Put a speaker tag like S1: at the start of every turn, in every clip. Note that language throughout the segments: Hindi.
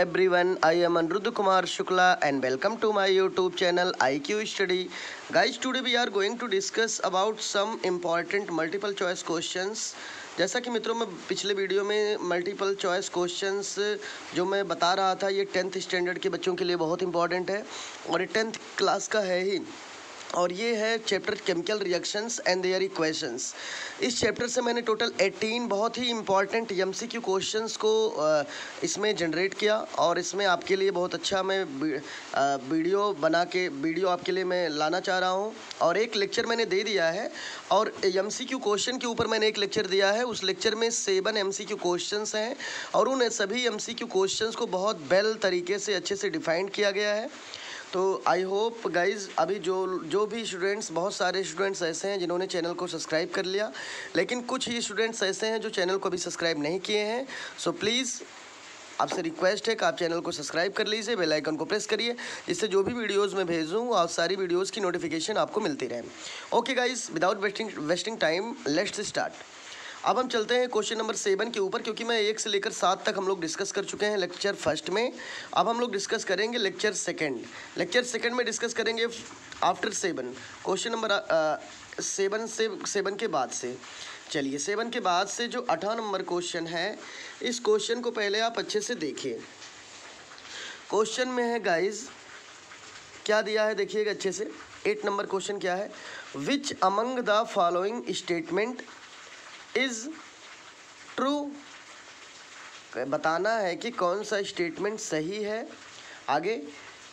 S1: everyone, I am Aniruddha Kumar Shukla and welcome to my YouTube channel IQ Study. Guys, today we are going to discuss about some important multiple choice questions. जैसा कि मित्रों मैं पिछले वीडियो में मल्टीपल चॉइस क्वेश्चंस जो मैं बता रहा था ये 10th स्टैंडर्ड के बच्चों के लिए बहुत इंपॉर्टेंट है और ये 10th क्लास का है ही। और ये है chapter chemical reactions and their equations. इस चैप्टर से मैंने टोटल 18 बहुत ही इंपॉर्टेंट एमसीक्यू क्वेश्चंस को इसमें जनरेट किया और इसमें आपके लिए बहुत अच्छा मैं वीडियो आपके लिए मैं लाना चाह रहा हूँ। और एक लेक्चर मैंने दे दिया है और एमसीक्यू क्वेश्चन के ऊपर मैंने एक लेक्चर दिया है। उस लेक्चर में 7 एमसीक्यू क्वेश्चंस हैं और उन सभी एमसीक्यू क्वेश्चंस को बहुत वेल तरीके से अच्छे से डिफाइन किया गया है। तो आई होप गाइज़ अभी जो भी स्टूडेंट्स, बहुत सारे स्टूडेंट्स ऐसे हैं जिन्होंने चैनल को सब्सक्राइब कर लिया, लेकिन कुछ ही स्टूडेंट्स ऐसे हैं जो चैनल को अभी सब्सक्राइब नहीं किए हैं। सो प्लीज़ आपसे रिक्वेस्ट है कि आप चैनल को सब्सक्राइब कर लीजिए, बेल आइकन को प्रेस करिए, जिससे जो भी वीडियोज़ मैं भेजूँ और सारी वीडियोज़ की नोटिफिकेशन आपको मिलती रहे। Okay guys, without wasting time let's start. अब हम चलते हैं क्वेश्चन नंबर 7 के ऊपर, क्योंकि मैं 1 से लेकर 7 तक हम लोग डिस्कस कर चुके हैं लेक्चर फर्स्ट में। अब हम लोग डिस्कस करेंगे लेक्चर सेकंड में डिस्कस करेंगे आफ्टर 7 क्वेश्चन नंबर 7 के बाद से। चलिए 7 के बाद से जो 18 नंबर क्वेश्चन है, इस क्वेश्चन को पहले आप अच्छे से देखिए। क्वेश्चन में है गाइज क्या दिया है, देखिएगा अच्छे से। 8 नंबर क्वेश्चन क्या है, which among the following statement is true. बताना है कि कौन सा स्टेटमेंट सही है। आगे,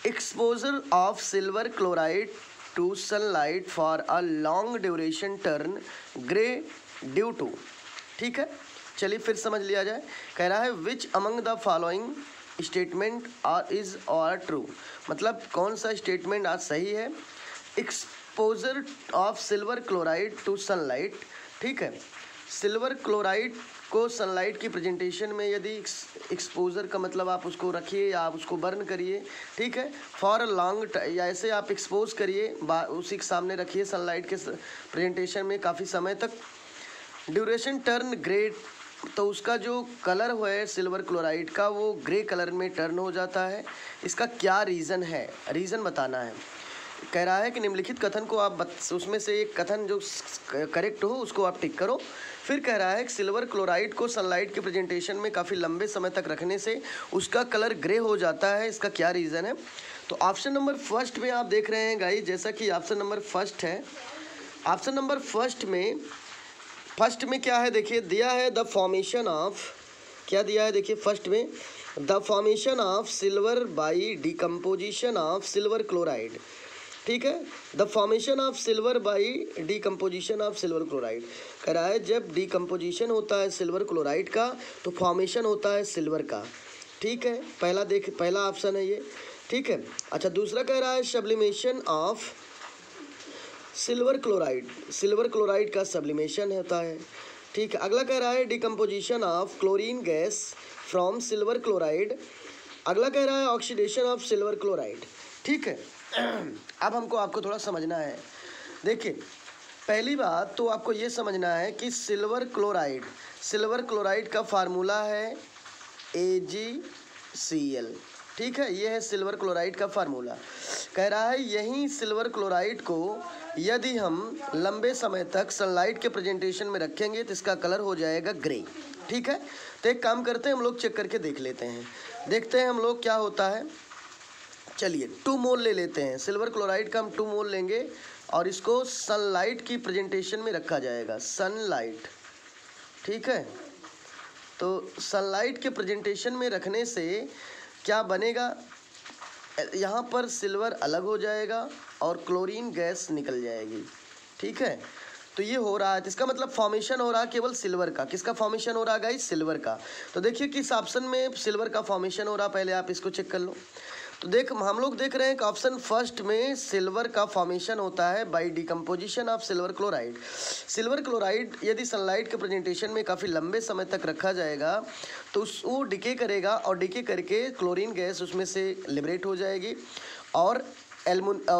S1: exposure of silver chloride to sunlight for a long duration turn grey due to. ठीक है, चलिए फिर समझ लिया जाए। कह रहा है which among the following statement is और ट्रू, मतलब कौन सा स्टेटमेंट आज सही है। Exposure of silver chloride to sunlight, ठीक है, सिल्वर क्लोराइड को सनलाइट की प्रेजेंटेशन में यदि एक्सपोजर का मतलब आप उसको रखिए या आप उसको बर्न करिए, ठीक है, फॉर अ लॉन्ग या ऐसे आप एक्सपोज करिए, उसी के सामने रखिए सनलाइट के प्रेजेंटेशन में काफ़ी समय तक, ड्यूरेशन टर्न ग्रे, तो उसका जो कलर है सिल्वर क्लोराइड का वो ग्रे कलर में टर्न हो जाता है। इसका क्या रीज़न है, रीज़न बताना है। कह रहा है कि निम्नलिखित कथन को आप उसमें से एक कथन जो करेक्ट हो उसको आप टिक करो। फिर कह रहा है कि सिल्वर क्लोराइड को सनलाइट के प्रेजेंटेशन में काफ़ी लंबे समय तक रखने से उसका कलर ग्रे हो जाता है, इसका क्या रीज़न है। तो ऑप्शन नंबर फर्स्ट में आप देख रहे हैं गाइस, जैसा कि ऑप्शन नंबर फर्स्ट है, ऑप्शन नंबर फर्स्ट में क्या है देखिए, दिया है द फॉर्मेशन ऑफ, क्या दिया है देखिए फर्स्ट में, the formation of silver by decomposition of silver chloride. ठीक है, the formation of silver by decomposition of silver chloride. कह रहा है जब डिकम्पोजिशन होता है सिल्वर क्लोराइड का तो फॉर्मेशन होता है सिल्वर का। ठीक है, पहला ऑप्शन है ये। ठीक है, अच्छा दूसरा कह रहा है सब्लिमेशन ऑफ सिल्वर क्लोराइड का सब्लिमेशन होता है। ठीक है, अगला कह रहा है decomposition of chlorine gas from silver chloride. अगला कह रहा है ऑक्सीडेशन ऑफ सिल्वर क्लोराइड। ठीक है, अब आपको थोड़ा समझना है। देखिए, पहली बात तो आपको ये समझना है कि सिल्वर क्लोराइड का फार्मूला है AgCl। ठीक है, ये है सिल्वर क्लोराइड का फार्मूला। कह रहा है यही सिल्वर क्लोराइड को यदि हम लंबे समय तक सनलाइट के प्रेजेंटेशन में रखेंगे तो इसका कलर हो जाएगा ग्रे। ठीक है, तो एक काम करते हैं, हम लोग चेक करके देख लेते हैं, देखते हैं हम लोग क्या होता है। चलिए 2 मोल ले लेते हैं, सिल्वर क्लोराइड का हम 2 मोल लेंगे और इसको सनलाइट की प्रेजेंटेशन में रखा जाएगा, सनलाइट। ठीक है, तो सनलाइट के प्रेजेंटेशन में रखने से क्या बनेगा, यहाँ पर सिल्वर अलग हो जाएगा और क्लोरीन गैस निकल जाएगी। ठीक है, तो ये हो रहा है, इसका मतलब फॉर्मेशन हो रहा है केवल सिल्वर का। किसका फॉर्मेशन हो रहा है गाइस, सिल्वर का। तो देखिए किस ऑप्शन में सिल्वर का फॉर्मेशन हो रहा, पहले आप इसको चेक कर लो। तो हम लोग देख रहे हैं कि ऑप्शन फर्स्ट में सिल्वर का फॉर्मेशन होता है by decomposition of silver chloride. Silver chloride यदि सनलाइट के प्रेजेंटेशन में काफ़ी लंबे समय तक रखा जाएगा तो वो डिके करेगा और डिके करके क्लोरीन गैस उसमें से लिबरेट हो जाएगी और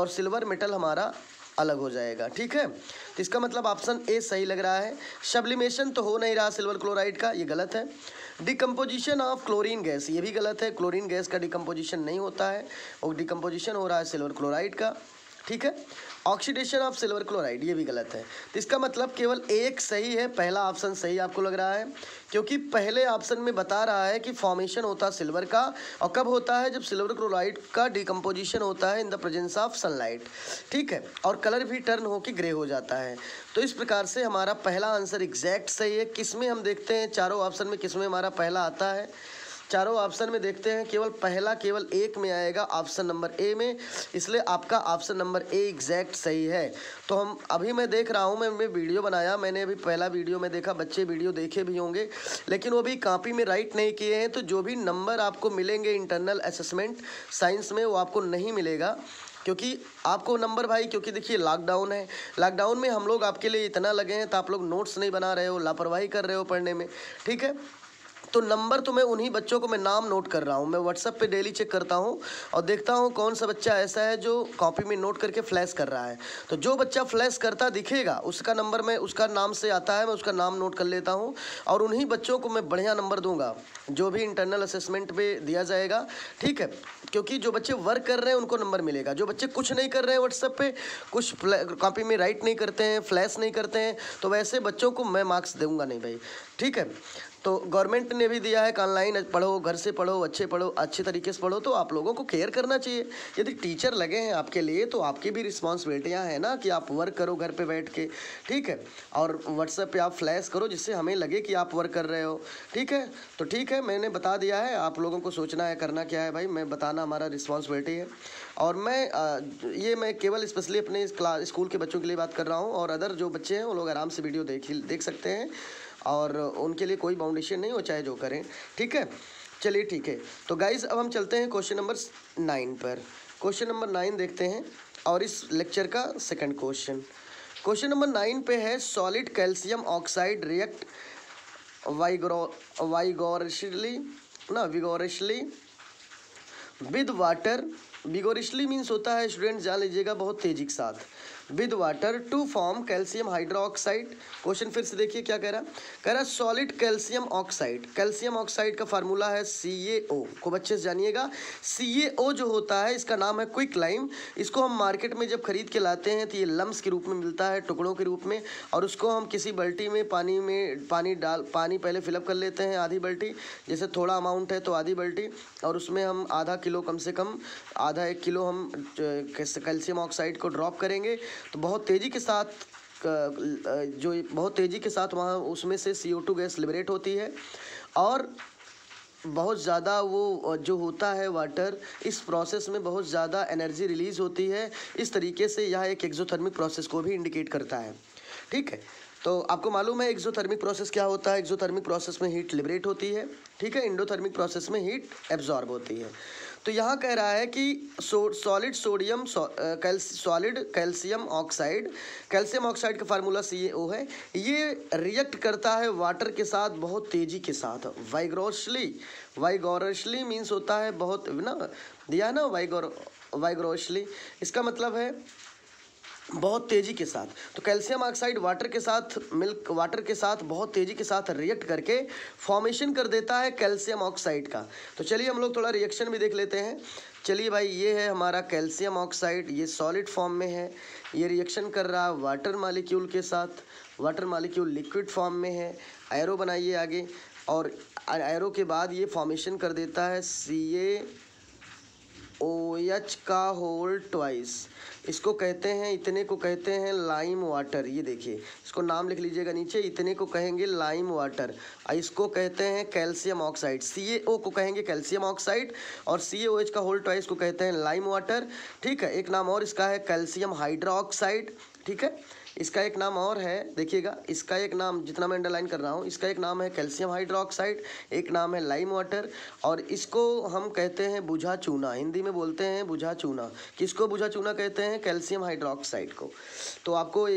S1: सिल्वर मेटल हमारा अलग हो जाएगा। ठीक है, तो इसका मतलब ऑप्शन ए सही लग रहा है। सब्लिमेशन तो हो नहीं रहा सिल्वर क्लोराइड का, ये गलत है। डिकम्पोजिशन ऑफ क्लोरीन गैस, ये भी गलत है। क्लोरीन गैस का डिकम्पोजिशन नहीं होता है, और डिकम्पोजिशन हो रहा है सिल्वर क्लोराइड का। ठीक है, ऑक्सीडेशन ऑफ सिल्वर क्लोराइड, ये भी गलत है। तो इसका मतलब केवल एक सही है, पहला ऑप्शन सही आपको लग रहा है, क्योंकि पहले ऑप्शन में बता रहा है कि फॉर्मेशन होता है सिल्वर का, और कब होता है, जब सिल्वर क्लोराइड का डिकम्पोजिशन होता है in the presence of sunlight. ठीक है, और कलर भी टर्न होकर ग्रे हो जाता है। तो इस प्रकार से हमारा पहला आंसर एग्जैक्ट सही है। किसमें हम देखते हैं चारों ऑप्शन में किसमें हमारा पहला आता है, चारों ऑप्शन में देखते हैं केवल पहला केवल एक में आएगा, ऑप्शन नंबर ए में, इसलिए आपका ऑप्शन नंबर ए एग्जैक्ट सही है। तो हम अभी मैं देख रहा हूँ, मैं वीडियो बनाया, मैंने अभी पहला वीडियो में देखा, बच्चे वीडियो देखे भी होंगे, लेकिन वो भी कॉपी में राइट नहीं किए हैं। तो जो भी नंबर आपको मिलेंगे इंटरनल असेसमेंट साइंस में, वो आपको नहीं मिलेगा, क्योंकि आपको नंबर भाई, क्योंकि देखिए लॉकडाउन है, लॉकडाउन में हम लोग आपके लिए इतना लगे हैं, तो आप लोग नोट्स नहीं बना रहे हो, लापरवाही कर रहे हो पढ़ने में। ठीक है, तो नंबर तो मैं उन्हीं बच्चों को मैं नाम नोट कर रहा हूँ, मैं व्हाट्सएप पे डेली चेक करता हूँ और देखता हूँ कौन सा बच्चा ऐसा है जो कॉपी में नोट करके फ्लैश कर रहा है। तो जो बच्चा फ्लैश करता दिखेगा उसका नंबर मैं उसका नाम से आता है, मैं उसका नाम नोट कर लेता हूँ, और उन्हीं बच्चों को मैं बढ़िया नंबर दूंगा जो भी इंटरनल असेसमेंट पे दिया जाएगा। ठीक है, क्योंकि जो बच्चे वर्क कर रहे हैं उनको नंबर मिलेगा, जो बच्चे कुछ नहीं कर रहे हैं व्हाट्सएप पे, कुछ कॉपी में राइट नहीं करते हैं, फ्लैश नहीं करते हैं, तो वैसे बच्चों को मैं मार्क्स दूंगा नहीं भाई। ठीक है, तो गवर्नमेंट ने भी दिया है कि ऑनलाइन पढ़ो, घर से पढ़ो, अच्छे तरीके से पढ़ो, तो आप लोगों को केयर करना चाहिए। यदि टीचर लगे हैं आपके लिए तो आपकी भी रिस्पॉन्सिबिलिटियाँ हैं ना कि आप वर्क करो घर पे बैठ के। ठीक है, और व्हाट्सएप पे आप फ्लैश करो जिससे हमें लगे कि आप वर्क कर रहे हो। ठीक है, तो ठीक है, मैंने बता दिया है, आप लोगों को सोचना है करना क्या है भाई, मैं बताना हमारा रिस्पॉन्सिबिलिटी है। और मैं केवल स्पेशली अपने स्कूल के बच्चों के लिए बात कर रहा हूँ, और अदर जो बच्चे हैं वो लोग आराम से वीडियो देख सकते हैं, और उनके लिए कोई बाउंडेशन नहीं हो, चाहे जो करें। ठीक है, चलिए ठीक है। तो गाइज अब हम चलते हैं क्वेश्चन नंबर 9 पर। क्वेश्चन नंबर 9 देखते हैं, और इस लेक्चर का सेकंड क्वेश्चन नंबर 9 पे है, solid calcium oxide react vigorously with water. Vigorously means होता है, स्टूडेंट जान लीजिएगा, बहुत तेजी के साथ, with water to form calcium hydroxide. Question फिर से देखिए क्या कह रहा है solid calcium oxide. Calcium oxide का फार्मूला है CaO, खूब अच्छे से जानिएगा। CaO जो होता है इसका नाम है क्विक लाइम। इसको हम मार्केट में जब खरीद के लाते हैं तो ये लम्स के रूप में मिलता है, टुकड़ों के रूप में, और उसको हम किसी बाल्टी में पानी पहले फिलअप कर लेते हैं, आधी बाल्टी, जैसे थोड़ा अमाउंट है तो आधी बाल्टी, और उसमें हम आधा किलो, कम से कम आधा 1 किलो हम कैल्शियम ऑक्साइड को ड्रॉप करेंगे। तो बहुत तेज़ी के साथ वहाँ उसमें से CO2 गैस लिबरेट होती है, और बहुत ज़्यादा वो जो होता है वाटर, इस प्रोसेस में बहुत ज़्यादा एनर्जी रिलीज़ होती है। इस तरीके से यह एक एक्सोथर्मिक प्रोसेस को भी इंडिकेट करता है। ठीक है, तो आपको मालूम है एक्सोथर्मिक प्रोसेस क्या होता है। एक्सोथर्मिक प्रोसेस में हीट लिबरेट होती है। ठीक है, एंडोथर्मिक प्रोसेस में हीट एब्जॉर्ब होती है। तो यहाँ कह रहा है कि सॉलिड कैल्शियम ऑक्साइड का फार्मूला CaO है, ये रिएक्ट करता है वाटर के साथ बहुत तेज़ी के साथ, वाइगोरसली मीन्स होता है बहुत ना, दिया ना वाइगोरसली, इसका मतलब है बहुत तेज़ी के साथ। तो कैल्शियम ऑक्साइड वाटर के साथ बहुत तेज़ी के साथ रिएक्ट करके फॉर्मेशन कर देता है कैल्शियम ऑक्साइड का। तो चलिए हम लोग थोड़ा रिएक्शन भी देख लेते हैं। चलिए भाई, ये है हमारा कैल्शियम ऑक्साइड, ये सॉलिड फॉर्म में है, ये रिएक्शन कर रहा है वाटर मॉलिक्यूल के साथ, वाटर मॉलिक्यूल लिक्विड फॉर्म में है। एरो बनाइए आगे, और एरो के बाद ये फॉर्मेशन कर देता है CaOH का होल ट्वाइस। इसको कहते हैं, इतने को कहते हैं लाइम वाटर। ये देखिए, इसको नाम लिख लीजिएगा नीचे, इतने को कहेंगे लाइम वाटर, इसको कहते हैं कैल्शियम ऑक्साइड। CaO को कहेंगे कैल्शियम ऑक्साइड, और CaOH का होल ट्वाइस को कहते हैं लाइम वाटर। ठीक है, एक नाम और इसका है कैल्शियम हाइड्रोक्साइड। ठीक है, इसका एक नाम और है, देखिएगा, इसका एक नाम, जितना मैं अंडरलाइन कर रहा हूँ, इसका एक नाम है कैल्शियम हाइड्रोक्साइड, एक नाम है लाइम वाटर, और इसको हम कहते हैं बुझा चूना, हिंदी में बोलते हैं बुझा चूना। किसको बुझा चूना कहते हैं? कैल्शियम हाइड्रोक्साइड को। तो आपको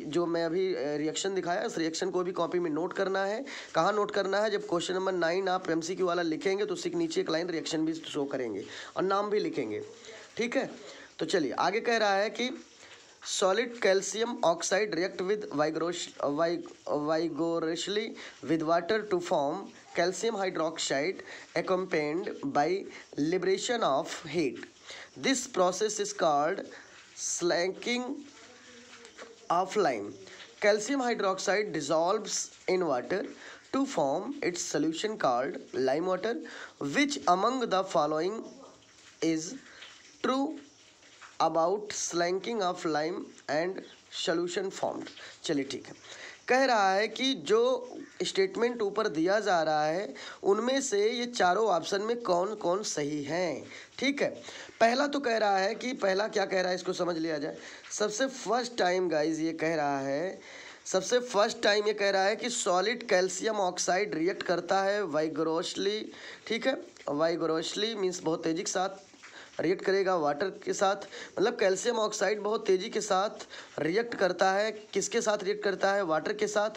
S1: जो मैं अभी रिएक्शन दिखाया, इस रिएक्शन को भी कॉपी में नोट करना है। कहाँ नोट करना है? जब क्वेश्चन नंबर 9 आप MCQ वाला लिखेंगे तो उसके नीचे एक लाइन रिएक्शन भी शो करेंगे और नाम भी लिखेंगे। ठीक है, तो चलिए आगे कह रहा है कि solid calcium oxide react with vigorously with water to form calcium hydroxide accompanied by liberation of heat. This process is called slaking of lime. Calcium hydroxide dissolves in water to form its solution called lime water. Which among the following is true about slaking of lime and solution formed? चलिए ठीक है, कह रहा है कि जो स्टेटमेंट ऊपर दिया जा रहा है उनमें से ये चारों ऑप्शन में कौन कौन सही हैं। ठीक है, पहला तो कह रहा है कि पहला क्या कह रहा है इसको समझ लिया जाए। सबसे फर्स्ट टाइम गाइज ये कह रहा है, सबसे फर्स्ट टाइम ये कह रहा है कि सॉलिड कैल्शियम ऑक्साइड रिएक्ट करता है वाइगोरोसली। ठीक है, वाइगोरोसली मीन्स बहुत तेजी के साथ रिएक्ट करेगा वाटर के साथ, मतलब कैल्शियम ऑक्साइड बहुत तेज़ी के साथ रिएक्ट करता है। किसके साथ रिएक्ट करता है? वाटर के साथ।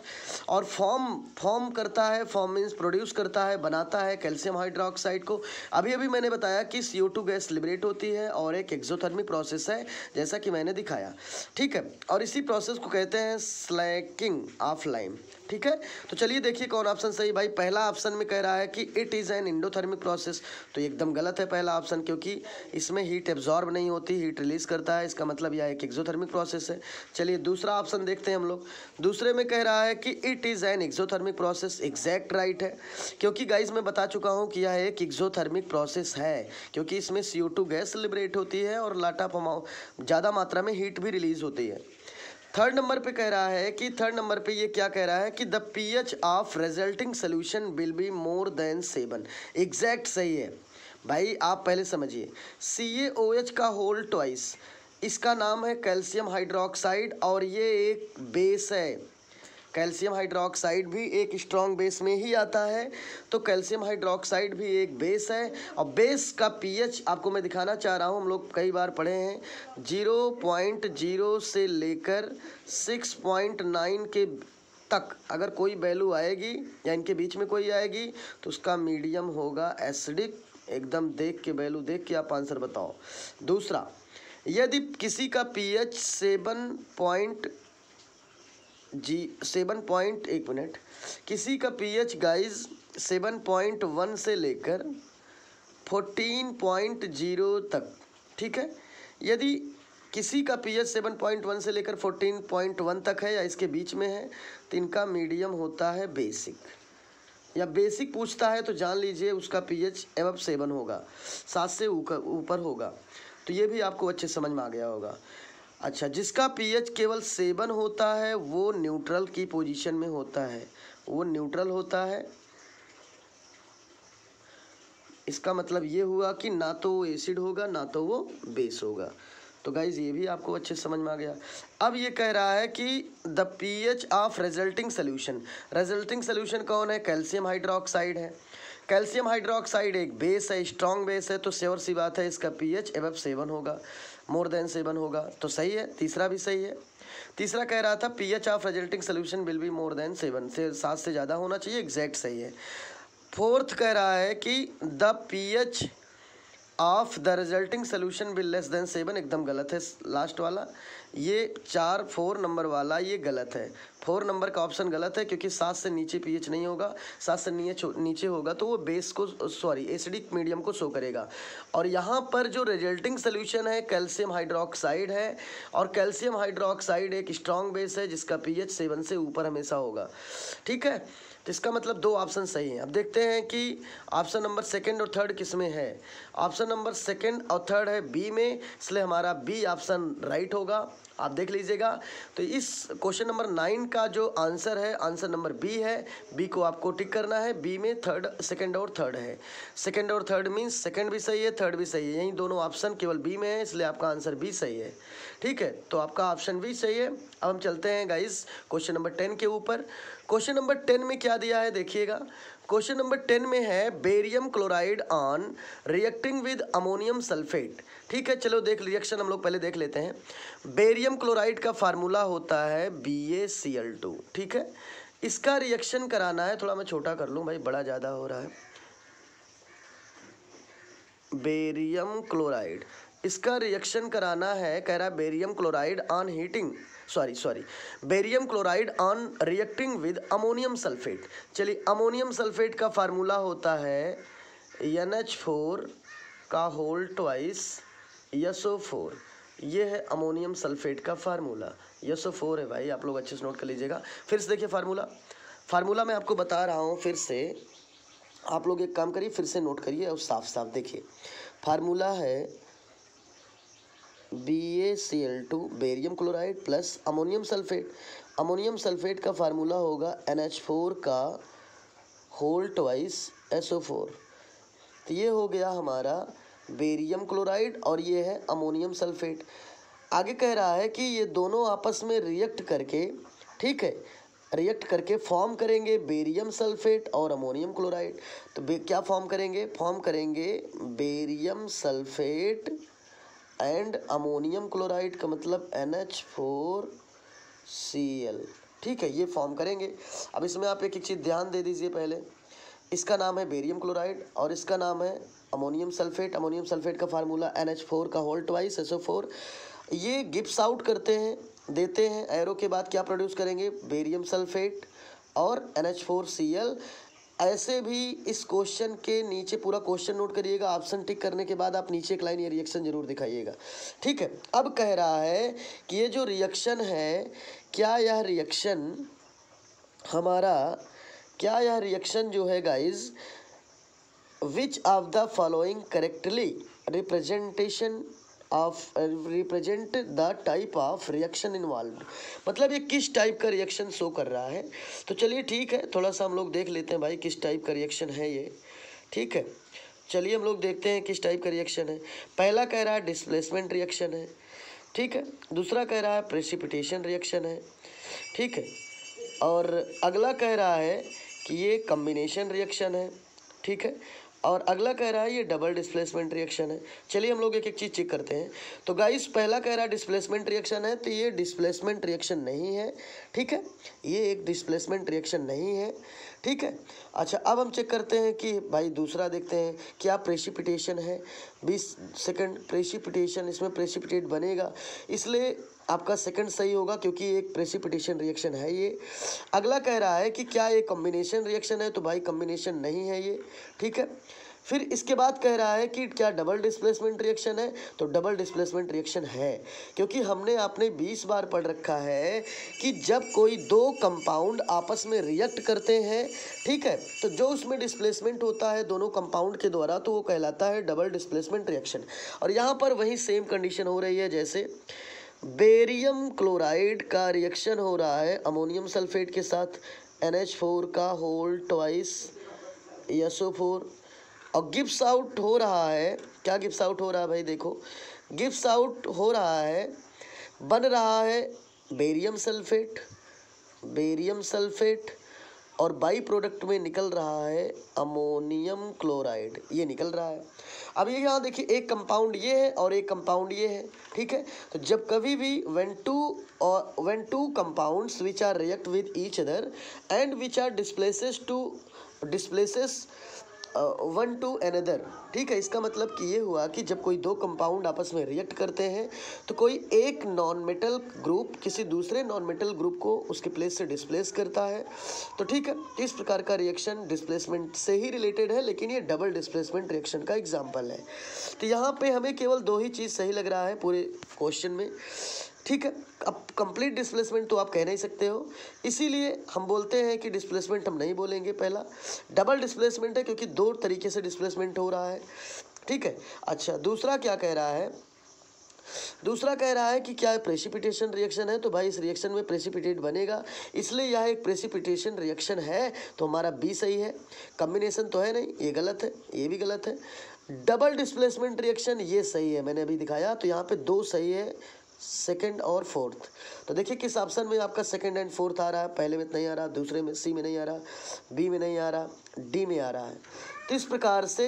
S1: और फॉर्म करता है, फॉर्म मीन्स प्रोड्यूस करता है, बनाता है कैल्शियम हाइड्रोक्साइड को। अभी अभी मैंने बताया कि CO2 गैस लिबरेट होती है और एक एक्सोथर्मिक प्रोसेस है जैसा कि मैंने दिखाया। ठीक है, और इसी प्रोसेस को कहते हैं स्लैकिंग ऑफ लाइम। ठीक है, तो चलिए देखिए कौन ऑप्शन सही। भाई पहला ऑप्शन में कह रहा है कि it is an endothermic process, तो एकदम गलत है पहला ऑप्शन, क्योंकि इसमें हीट एब्जॉर्ब नहीं होती, हीट रिलीज करता है। इसका मतलब यह एक एक्सोथर्मिक प्रोसेस है। चलिए दूसरा ऑप्शन देखते हैं हम लोग। दूसरे में कह रहा है कि it is an exothermic process, exact right है, क्योंकि गाइज मैं बता चुका हूँ कि यह एक एक्सोथर्मिक प्रोसेस है, क्योंकि इसमें CO2 गैस लिबरेट होती है और लाटा ज़्यादा मात्रा में हीट भी रिलीज होती है। थर्ड नंबर पे कह रहा है कि थर्ड नंबर पे ये क्या कह रहा है कि the pH of resulting solution will be more than 7। Exact सही है भाई, आप पहले समझिए। CaOH का होल ट्वाइस, इसका नाम है कैल्शियम हाइड्रोक्साइड और ये एक बेस है। कैल्शियम हाइड्रोक्साइड भी एक स्ट्रॉन्ग बेस में ही आता है, तो कैल्शियम हाइड्रोक्साइड भी एक बेस है। और बेस का pH आपको मैं दिखाना चाह रहा हूँ, हम लोग कई बार पढ़े हैं, 0.0 से लेकर 6.9 के तक अगर कोई वैल्यू आएगी या इनके बीच में कोई आएगी तो उसका मीडियम होगा एसिडिक। एकदम देख के वैल्यू देख के आप आंसर बताओ। दूसरा, यदि किसी का pH 7 किसी का pH गाइज 7.1 से लेकर 14.0 तक। ठीक है, यदि किसी का pH 7.1 से लेकर 14.1 तक है या इसके बीच में है तो इनका मीडियम होता है बेसिक, या बेसिक पूछता है तो जान लीजिए उसका pH एबव 7 होगा, 7 से ऊपर होगा। तो ये भी आपको अच्छे समझ में आ गया होगा। अच्छा, जिसका pH केवल 7 होता है वो न्यूट्रल की पोजीशन में होता है, वो न्यूट्रल होता है। इसका मतलब ये हुआ कि ना तो वो एसिड होगा ना तो वो बेस होगा। तो गाइज ये भी आपको अच्छे समझ में आ गया। अब ये कह रहा है कि the pH of resulting solution, resulting solution कौन है? कैल्शियम हाइड्रोक्साइड है। कैल्शियम हाइड्रोक्साइड एक बेस है, स्ट्रॉन्ग बेस है, तो श्योर सी बात है इसका pH एबव 7 होगा, मोर देन 7 होगा। तो सही है, तीसरा भी सही है। तीसरा कह रहा था pH of resulting solution will be more than 7, से 7 से ज़्यादा होना चाहिए, एग्जैक्ट सही है। फोर्थ कह रहा है कि the pH of the resulting solution will less than 7, एकदम गलत है लास्ट वाला। ये 4 नंबर वाला ये गलत है। 4 नंबर का ऑप्शन गलत है, क्योंकि 7 से नीचे pH नहीं होगा, 7 से नीचे होगा तो वो बेस को एसिडिक मीडियम को शो करेगा। और यहाँ पर जो रिजल्टिंग सोल्यूशन है कैल्शियम हाइड्रोक्साइड है, और कैल्शियम हाइड्रोक्साइड एक स्ट्रॉन्ग बेस है जिसका pH 7 से ऊपर हमेशा होगा। ठीक है, तो इसका मतलब 2 ऑप्शन सही हैं। अब देखते हैं कि ऑप्शन नंबर 2 और 3 किस में है। ऑप्शन नंबर 2 और 3 है बी में, इसलिए हमारा बी ऑप्शन राइट होगा। आप देख लीजिएगा। तो इस क्वेश्चन नंबर 9 का जो आंसर है, आंसर नंबर बी है। बी को आपको टिक करना है। बी में सेकंड और थर्ड है। सेकंड और थर्ड मीन्स सेकंड भी सही है, थर्ड भी सही है, यही दोनों ऑप्शन केवल बी में है, इसलिए आपका आंसर बी सही है। ठीक है, तो आपका ऑप्शन बी सही है। अब हम चलते हैं गाइस क्वेश्चन नंबर 10 के ऊपर। क्वेश्चन नंबर 10 में क्या दिया है देखिएगा। क्वेश्चन नंबर 10 में है barium chloride on reacting with ammonium sulphate. ठीक है, चलो देख रिएक्शन हम लोग पहले देख लेते हैं। बेरियम क्लोराइड का फार्मूला होता है BaCl2। ठीक है, इसका रिएक्शन कराना है, थोड़ा मैं छोटा कर लूँ भाई, बड़ा ज़्यादा हो रहा है। बेरियम क्लोराइड, इसका रिएक्शन कराना है, कह रहा है barium chloride on heating, sorry barium chloride on reacting with ammonium sulphate. चलिए अमोनियम सल्फेट का फार्मूला होता है NH4 का होल ट्वाइस SO4। ये है अमोनियम सल्फेट का फार्मूला, SO4 है भाई, आप लोग अच्छे से नोट कर लीजिएगा। फिर से देखिए फार्मूला मैं आपको बता रहा हूँ, फिर से आप लोग एक काम करिए, फिर से नोट करिए और साफ साफ देखिए। फार्मूला है BaCl2 barium chloride plus ammonium sulphate. Ammonium sulphate का फार्मूला होगा NH4 का होल ट्वाइस SO4। तो ये हो गया हमारा बेरियम क्लोराइड और ये है अमोनियम सल्फेट। आगे कह रहा है कि ये दोनों आपस में रिएक्ट करके, ठीक है, रिएक्ट करके फॉर्म करेंगे बेरियम सल्फेट और अमोनियम क्लोराइड। तो क्या फॉर्म करेंगे? फॉर्म करेंगे barium sulphate and ammonium chloride, का मतलब NH4Cl, ठीक है, ये फॉर्म करेंगे। अब इसमें आप एक चीज़ ध्यान दे दीजिए, पहले इसका नाम है बेरियम क्लोराइड और इसका नाम है अमोनियम सल्फेट। अमोनियम सल्फेट का फार्मूला NH4 का होल ट्वाइस SO4। ये गिब्स आउट करते हैं, देते हैं, एरो के बाद क्या प्रोड्यूस करेंगे? बेरियम सल्फेट और NH4Cl। ऐसे भी इस क्वेश्चन के नीचे पूरा क्वेश्चन नोट करिएगा, ऑप्शन टिक करने के बाद आप नीचे एक लाइन ये रिएक्शन जरूर दिखाइएगा, ठीक है। अब कह रहा है कि ये जो रिएक्शन है, क्या यह रिएक्शन जो है guys, which of the following correctly represent the type of reaction involved, मतलब ये किस टाइप का रिएक्शन शो कर रहा है। तो चलिए ठीक है, थोड़ा सा हम लोग देख लेते हैं भाई किस टाइप का रिएक्शन है ये, ठीक है। चलिए हम लोग देखते हैं किस टाइप का रिएक्शन है। पहला कह रहा है डिस्प्लेसमेंट रिएक्शन है, ठीक है। दूसरा कह रहा है प्रेसिपिटेशन रिएक्शन है, ठीक है। और अगला कह रहा है कि ये कम्बिनेशन रिएक्शन है, ठीक है। और अगला कह रहा है ये डबल डिस्प्लेसमेंट रिएक्शन है। चलिए हम लोग एक एक चीज़ चेक करते हैं। तो गाइस पहला कह रहा है डिस्प्लेसमेंट रिएक्शन है, तो ये डिस्प्लेसमेंट रिएक्शन नहीं है, ठीक है, ये एक डिस्प्लेसमेंट रिएक्शन नहीं है, ठीक है। अच्छा अब हम चेक करते हैं कि भाई दूसरा देखते हैं क्या प्रेसिपिटेशन है। 20 सेकंड प्रेसिपिटेशन, इसमें प्रेसिपिटेट बनेगा, इसलिए आपका सेकंड सही होगा क्योंकि एक प्रेसिपिटेशन रिएक्शन है ये। अगला कह रहा है कि क्या ये कॉम्बिनेशन रिएक्शन है, तो भाई कॉम्बिनेशन नहीं है ये, ठीक है। फिर इसके बाद कह रहा है कि क्या डबल डिस्प्लेसमेंट रिएक्शन है, तो डबल डिस्प्लेसमेंट रिएक्शन है, क्योंकि हमने आपने 20 बार पढ़ रखा है कि जब कोई दो कंपाउंड आपस में रिएक्ट करते हैं, ठीक है, तो जो उसमें डिस्प्लेसमेंट होता है दोनों कंपाउंड के द्वारा, तो वो कहलाता है डबल डिस्प्लेसमेंट रिएक्शन। और यहाँ पर वही सेम कंडीशन हो रही है, जैसे बेरियम क्लोराइड का रिएक्शन हो रहा है अमोनियम सल्फेट के साथ, NH4 का होल ट्वाइस SO4, और गिब्स आउट हो रहा है, क्या गिब्स आउट हो रहा है भाई, देखो गिब्स आउट हो रहा है, बन रहा है बेरियम सल्फेट और बाई प्रोडक्ट में निकल रहा है अमोनियम क्लोराइड, ये निकल रहा है। अब ये यहाँ देखिए एक कंपाउंड ये है और एक कंपाउंड ये है, ठीक है। तो जब कभी भी when two compounds which are react with each other and which are displaces one two another, ठीक है, इसका मतलब कि ये हुआ कि जब कोई दो कंपाउंड आपस में रिएक्ट करते हैं तो कोई एक नॉन मेटल ग्रुप किसी दूसरे नॉन मेटल ग्रुप को उसके प्लेस से डिस्प्लेस करता है। तो ठीक है, इस प्रकार का रिएक्शन डिस्प्लेसमेंट से ही रिलेटेड है, लेकिन ये डबल डिस्प्लेसमेंट रिएक्शन का एग्जाम्पल है। तो यहाँ पे हमें केवल दो ही चीज़ सही लग रहा है पूरे क्वेश्चन में, ठीक है। अब कंप्लीट डिस्प्लेसमेंट तो आप कह नहीं सकते हो, इसीलिए हम बोलते हैं कि डिस्प्लेसमेंट हम नहीं बोलेंगे। पहला डबल डिस्प्लेसमेंट है क्योंकि दो तरीके से डिस्प्लेसमेंट हो रहा है, ठीक है। अच्छा दूसरा क्या कह रहा है, दूसरा कह रहा है कि क्या प्रेसिपिटेशन रिएक्शन है, तो भाई इस रिएक्शन में प्रेसिपिटेट बनेगा, इसलिए यह एक प्रेसिपिटेशन रिएक्शन है, तो हमारा बी सही है। कॉम्बिनेशन तो है नहीं, ये गलत है, ये भी गलत है। डबल डिस्प्लेसमेंट रिएक्शन ये सही है, मैंने अभी दिखाया, तो यहाँ पे दो सही है, सेकंड और फोर्थ। तो देखिए किस ऑप्शन में आपका सेकंड एंड फोर्थ आ रहा है, पहले में नहीं आ रहा, दूसरे में सी में नहीं आ रहा, बी में नहीं आ रहा, डी में आ रहा है। तो इस प्रकार से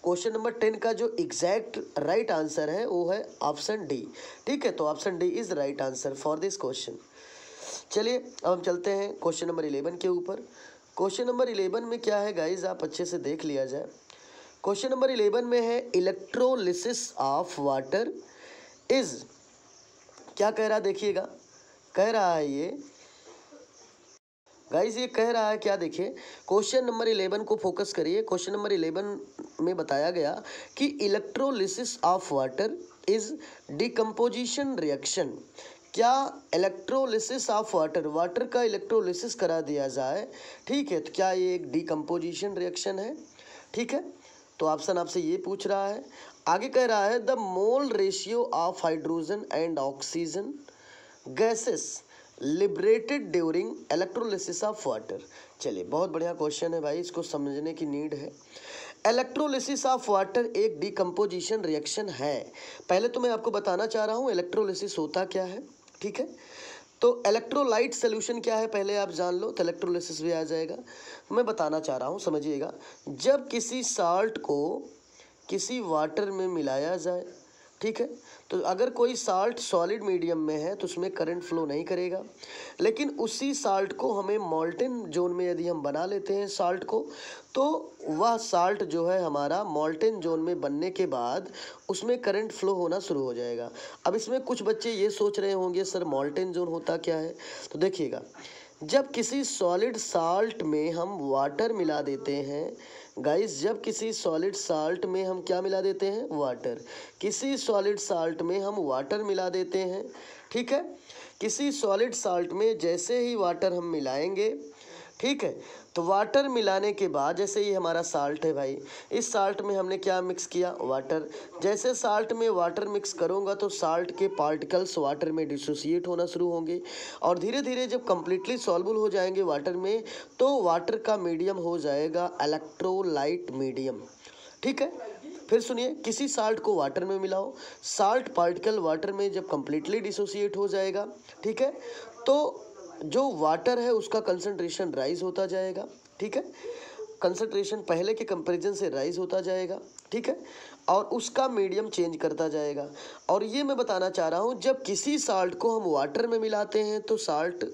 S1: क्वेश्चन नंबर 10 का जो एग्जैक्ट राइट आंसर है वो है ऑप्शन डी, ठीक है। तो option D is right answer for this question. चलिए अब हम चलते हैं क्वेश्चन नंबर 11 के ऊपर। क्वेश्चन नंबर 11 में क्या है गाइज, आप अच्छे से देख लिया जाए। क्वेश्चन नंबर 11 में है इलेक्ट्रोलिसिस ऑफ वाटर इज, क्या कह रहा है देखिएगा, कह रहा है ये गाइस, ये कह रहा है क्या, देखिए क्वेश्चन नंबर 11 को फोकस करिए। क्वेश्चन नंबर 11 में बताया गया कि electrolysis of water is decomposition reaction. क्या इलेक्ट्रोलिसिस ऑफ वाटर, वाटर का इलेक्ट्रोलिसिस करा दिया जाए, ठीक है, तो क्या ये एक डिकम्पोजिशन रिएक्शन है? ठीक है, तो ऑप्शन आपसे ये पूछ रहा है। आगे कह रहा है the mole ratio of hydrogen and oxygen gases liberated during electrolysis of water. चलिए, बहुत बढ़िया क्वेश्चन है भाई, इसको समझने की नीड है। इलेक्ट्रोलिसिस ऑफ वाटर एक डिकम्पोजिशन रिएक्शन है। पहले तो मैं आपको बताना चाह रहा हूँ इलेक्ट्रोलिसिस होता क्या है, ठीक है। तो इलेक्ट्रोलाइट सोल्यूशन क्या है पहले आप जान लो, तो इलेक्ट्रोलिसिस भी आ जाएगा। मैं बताना चाह रहा हूँ, समझिएगा। जब किसी साल्ट को किसी वाटर में मिलाया जाए, ठीक है, तो अगर कोई साल्ट सॉलिड मीडियम में है तो उसमें करंट फ्लो नहीं करेगा, लेकिन उसी साल्ट को हमें मॉल्टेन जोन में यदि हम बना लेते हैं साल्ट को, तो वह साल्ट जो है हमारा मॉल्टेन जोन में बनने के बाद उसमें करंट फ्लो होना शुरू हो जाएगा। अब इसमें कुछ बच्चे ये सोच रहे होंगे सर मॉल्टेन जोन होता क्या है, तो देखिएगा, जब किसी सॉलिड साल्ट में हम वाटर मिला देते हैं गाइस, जब किसी सॉलिड साल्ट में हम क्या मिला देते हैं, वाटर, किसी सॉलिड साल्ट में हम वाटर मिला देते हैं, ठीक है, किसी सॉलिड साल्ट में जैसे ही वाटर हम मिलाएंगे, ठीक है, तो वाटर मिलाने के बाद जैसे ये हमारा साल्ट है भाई, इस साल्ट में हमने क्या मिक्स किया, वाटर। जैसे साल्ट में वाटर मिक्स करूँगा तो साल्ट के पार्टिकल्स वाटर में डिसोसिएट होना शुरू होंगे, और धीरे धीरे जब कम्प्लीटली सॉल्युबल हो जाएंगे वाटर में, तो वाटर का मीडियम हो जाएगा इलेक्ट्रोलाइट मीडियम, ठीक है। फिर सुनिए, किसी साल्ट को वाटर में मिलाओ, साल्ट पार्टिकल वाटर में जब कम्प्लीटली डिसोसिएट हो जाएगा, ठीक है, तो जो वाटर है उसका कंसंट्रेशन राइज होता जाएगा, ठीक है, कंसंट्रेशन पहले के कंपैरिजन से राइज होता जाएगा, ठीक है, और उसका मीडियम चेंज करता जाएगा। और ये मैं बताना चाह रहा हूँ, जब किसी साल्ट को हम वाटर में मिलाते हैं तो साल्ट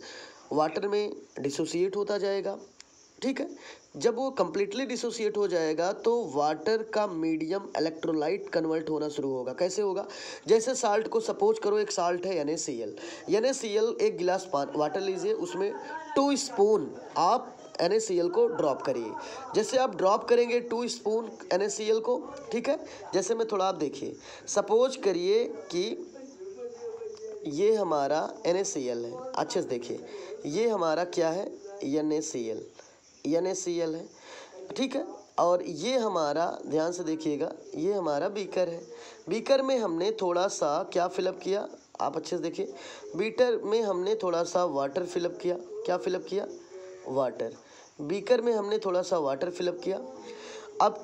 S1: वाटर में डिसोसिएट होता जाएगा, ठीक है। जब वो कम्प्लीटली डिसोसिएट हो जाएगा तो वाटर का मीडियम इलेक्ट्रोलाइट कन्वर्ट होना शुरू होगा। कैसे होगा, जैसे साल्ट को सपोज करो, एक साल्ट है NaCl, NaCl, एक गिलास वाटर लीजिए, उसमें 2 स्पून आप NaCl को ड्रॉप करिए। जैसे आप ड्रॉप करेंगे 2 स्पून NaCl को, ठीक है, जैसे में थोड़ा आप देखिए, सपोज करिए कि ये हमारा NaCl है, अच्छे से देखिए, ये हमारा क्या है, NaCl है, ठीक है, और ये हमारा, ध्यान से देखिएगा, ये हमारा बीकर है। बीकर में हमने थोड़ा सा क्या फिलअप किया, आप अच्छे से देखिए, बीकर में हमने थोड़ा सा वाटर फिलअप किया। क्या फिलअप किया, वाटर। बीकर में हमने थोड़ा सा वाटर फिलअप किया। अब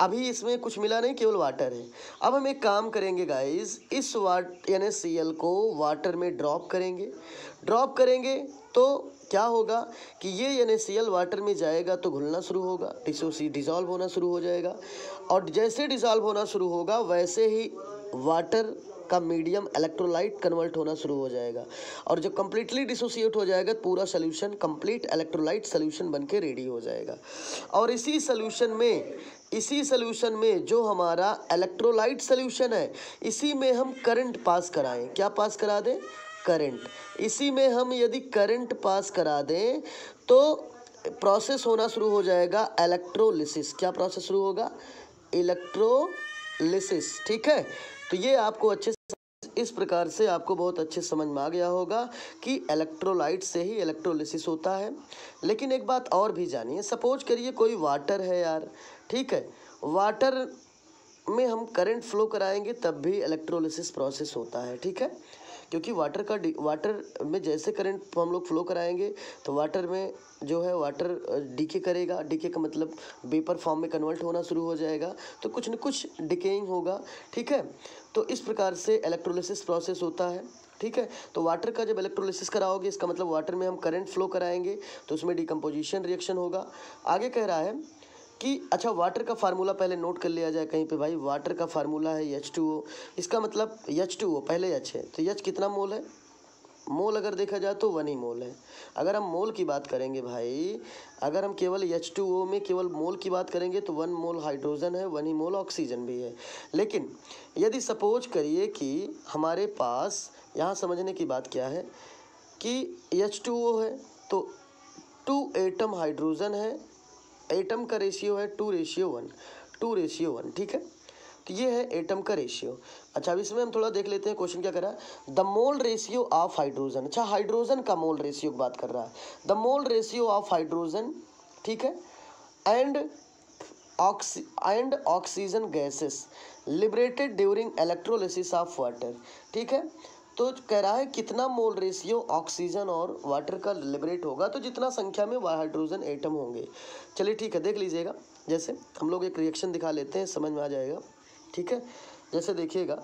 S1: अभी इसमें कुछ मिला नहीं, केवल वाटर है। अब हम एक काम करेंगे गाइस, इस NaCl को वाटर में ड्रॉप करेंगे तो क्या होगा कि ये NaCl वाटर में जाएगा तो घुलना शुरू होगा, डिसॉल्व होना शुरू हो जाएगा, और जैसे डिसॉल्व होना शुरू होगा वैसे ही वाटर का मीडियम इलेक्ट्रोलाइट कन्वर्ट होना शुरू हो जाएगा, और जब कम्प्लीटली डिसोसिएट हो जाएगा तो पूरा सोल्यूशन कंप्लीट इलेक्ट्रोलाइट सोल्यूशन बनके रेडी हो जाएगा। और इसी सोल्यूशन में जो हमारा इलेक्ट्रोलाइट सोल्यूशन है, इसी में हम करंट पास कराएं। क्या पास करा दें, करंट। इसी में हम यदि करंट पास करा दें तो प्रोसेस होना शुरू हो जाएगा इलेक्ट्रोलिसिस। क्या प्रोसेस शुरू होगा, इलेक्ट्रोलिसिस, ठीक है। तो ये आपको अच्छे से, इस प्रकार से आपको बहुत अच्छे समझ में आ गया होगा कि इलेक्ट्रोलाइट से ही इलेक्ट्रोलिसिस होता है। लेकिन एक बात और भी जानिए, सपोज करिए कोई वाटर है यार, ठीक है, वाटर में हम करंट फ्लो कराएंगे तब भी इलेक्ट्रोलिसिस प्रोसेस होता है, ठीक है, क्योंकि वाटर में जैसे करंट हम लोग फ्लो कराएंगे तो वाटर में जो है वाटर डीके करेगा, डीके का मतलब वेपर फॉर्म में कन्वर्ट होना शुरू हो जाएगा, तो कुछ न कुछ डिकेइंग होगा, ठीक है। तो इस प्रकार से इलेक्ट्रोलिसिस प्रोसेस होता है, ठीक है। तो वाटर का जब इलेक्ट्रोलिसिस कराओगे, इसका मतलब वाटर में हम करंट फ्लो कराएंगे तो उसमें डिकम्पोजिशन रिएक्शन होगा। आगे कह रहा है कि अच्छा, वाटर का फार्मूला पहले नोट कर लिया जाए कहीं पे भाई। वाटर का फार्मूला है H2O, इसका मतलब H2O पहले H है, तो H कितना मोल है, मोल अगर देखा जाए तो 1 ही मोल है। अगर हम मोल की बात करेंगे भाई, अगर हम केवल H2O में केवल मोल की बात करेंगे तो 1 मोल हाइड्रोजन है, 1 ही मोल ऑक्सीजन भी है। लेकिन यदि सपोज करिए कि हमारे पास, यहाँ समझने की बात क्या है कि H2O है तो 2 एटम हाइड्रोजन है, एटम का रेशियो है 2:1, 2:1, ठीक है। तो ये है एटम का रेशियो। अच्छा, अब इसमें हम थोड़ा देख लेते हैं क्वेश्चन क्या कर रहा है। The mole ratio of hydrogen, अच्छा हाइड्रोजन का मोल रेशियो की बात कर रहा है। The mole ratio of hydrogen, ठीक है, and oxygen gases liberated during electrolysis of water, ठीक है। तो कह रहा है कितना मोल रेशियो ऑक्सीजन और वाटर का लिबरेट होगा, तो जितना संख्या में हाइड्रोजन एटम होंगे। चलिए ठीक है, देख लीजिएगा। जैसे हम लोग एक रिएक्शन दिखा लेते हैं, समझ में आ जाएगा, ठीक है। जैसे देखिएगा,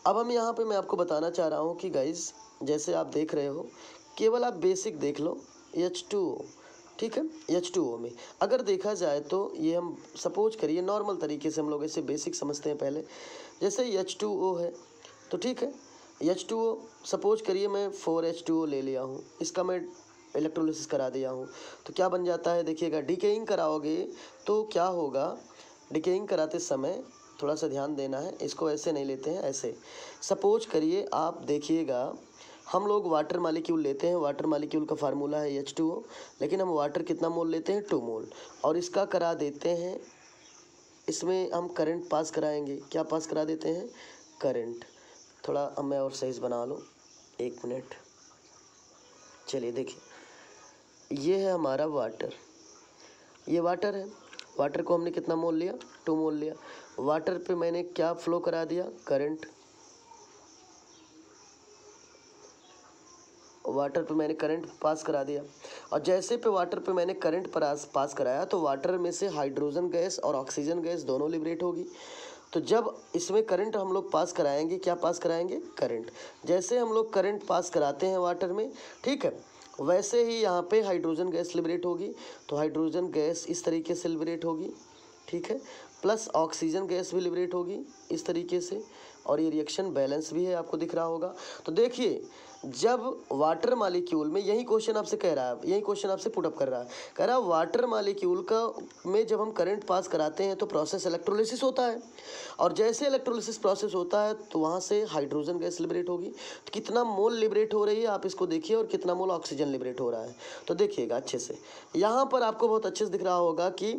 S1: अब हम यहाँ पे मैं आपको बताना चाह रहा हूँ कि गाइज, जैसे आप देख रहे हो, केवल आप बेसिक देख लो H2O, ठीक है। H2O में अगर देखा जाए तो ये हम सपोज करिए नॉर्मल तरीके से हम लोग ऐसे बेसिक समझते हैं पहले। जैसे H2O है तो ठीक है, H2O सपोज करिए मैं 4H2O ले लिया हूँ, इसका मैं इलेक्ट्रोलिसिस करा दिया हूँ, तो क्या बन जाता है देखिएगा। डिकेइंग कराओगे तो क्या होगा, डिकेइंग कराते समय थोड़ा सा ध्यान देना है, इसको ऐसे नहीं लेते हैं, ऐसे सपोज करिए आप देखिएगा, हम लोग वाटर मालिक्यूल लेते हैं, वाटर मालिक्यूल का फार्मूला है H2O, लेकिन हम वाटर कितना मोल लेते हैं, 2 मोल, और इसका करा देते हैं, इसमें हम करंट पास कराएंगे, क्या पास करा देते हैं, करंट। थोड़ा अब मैं और सही बना लूँ, 1 मिनट। चलिए देखिए, ये है हमारा वाटर, ये वाटर है, वाटर को हमने कितना मोल लिया, 2 मोल लिया। वाटर पे मैंने क्या फ्लो करा दिया, करंट। वाटर पे मैंने करंट पास करा दिया, और जैसे पे वाटर पे मैंने करंट पास कराया तो वाटर में से हाइड्रोजन गैस और ऑक्सीजन गैस दोनों लिबरेट होगी। तो जब इसमें करंट हम लोग पास कराएंगे, क्या पास कराएंगे, करंट। जैसे हम लोग करंट पास कराते हैं वाटर में, ठीक है, वैसे ही यहाँ पे हाइड्रोजन गैस लिबरेट होगी। तो हाइड्रोजन गैस इस तरीके से लिबरेट होगी, ठीक है, प्लस ऑक्सीजन गैस भी लिबरेट होगी इस तरीके से, और ये रिएक्शन बैलेंस भी है, आपको दिख रहा होगा। तो देखिए, जब वाटर मालिक्यूल में, यही क्वेश्चन आपसे कह रहा है, यही क्वेश्चन आपसे पुटअप कर रहा है, कह रहा है वाटर मालिक्यूल का में जब हम करंट पास कराते हैं तो प्रोसेस इलेक्ट्रोलिसिस होता है, और जैसे इलेक्ट्रोलिसिस प्रोसेस होता है तो वहाँ से हाइड्रोजन गैस लिबरेट होगी। तो कितना मोल लिबरेट हो रही है आप इसको देखिए, और कितना मोल ऑक्सीजन लिबरेट हो रहा है, तो देखिएगा अच्छे से। यहाँ पर आपको बहुत अच्छे से दिख रहा होगा कि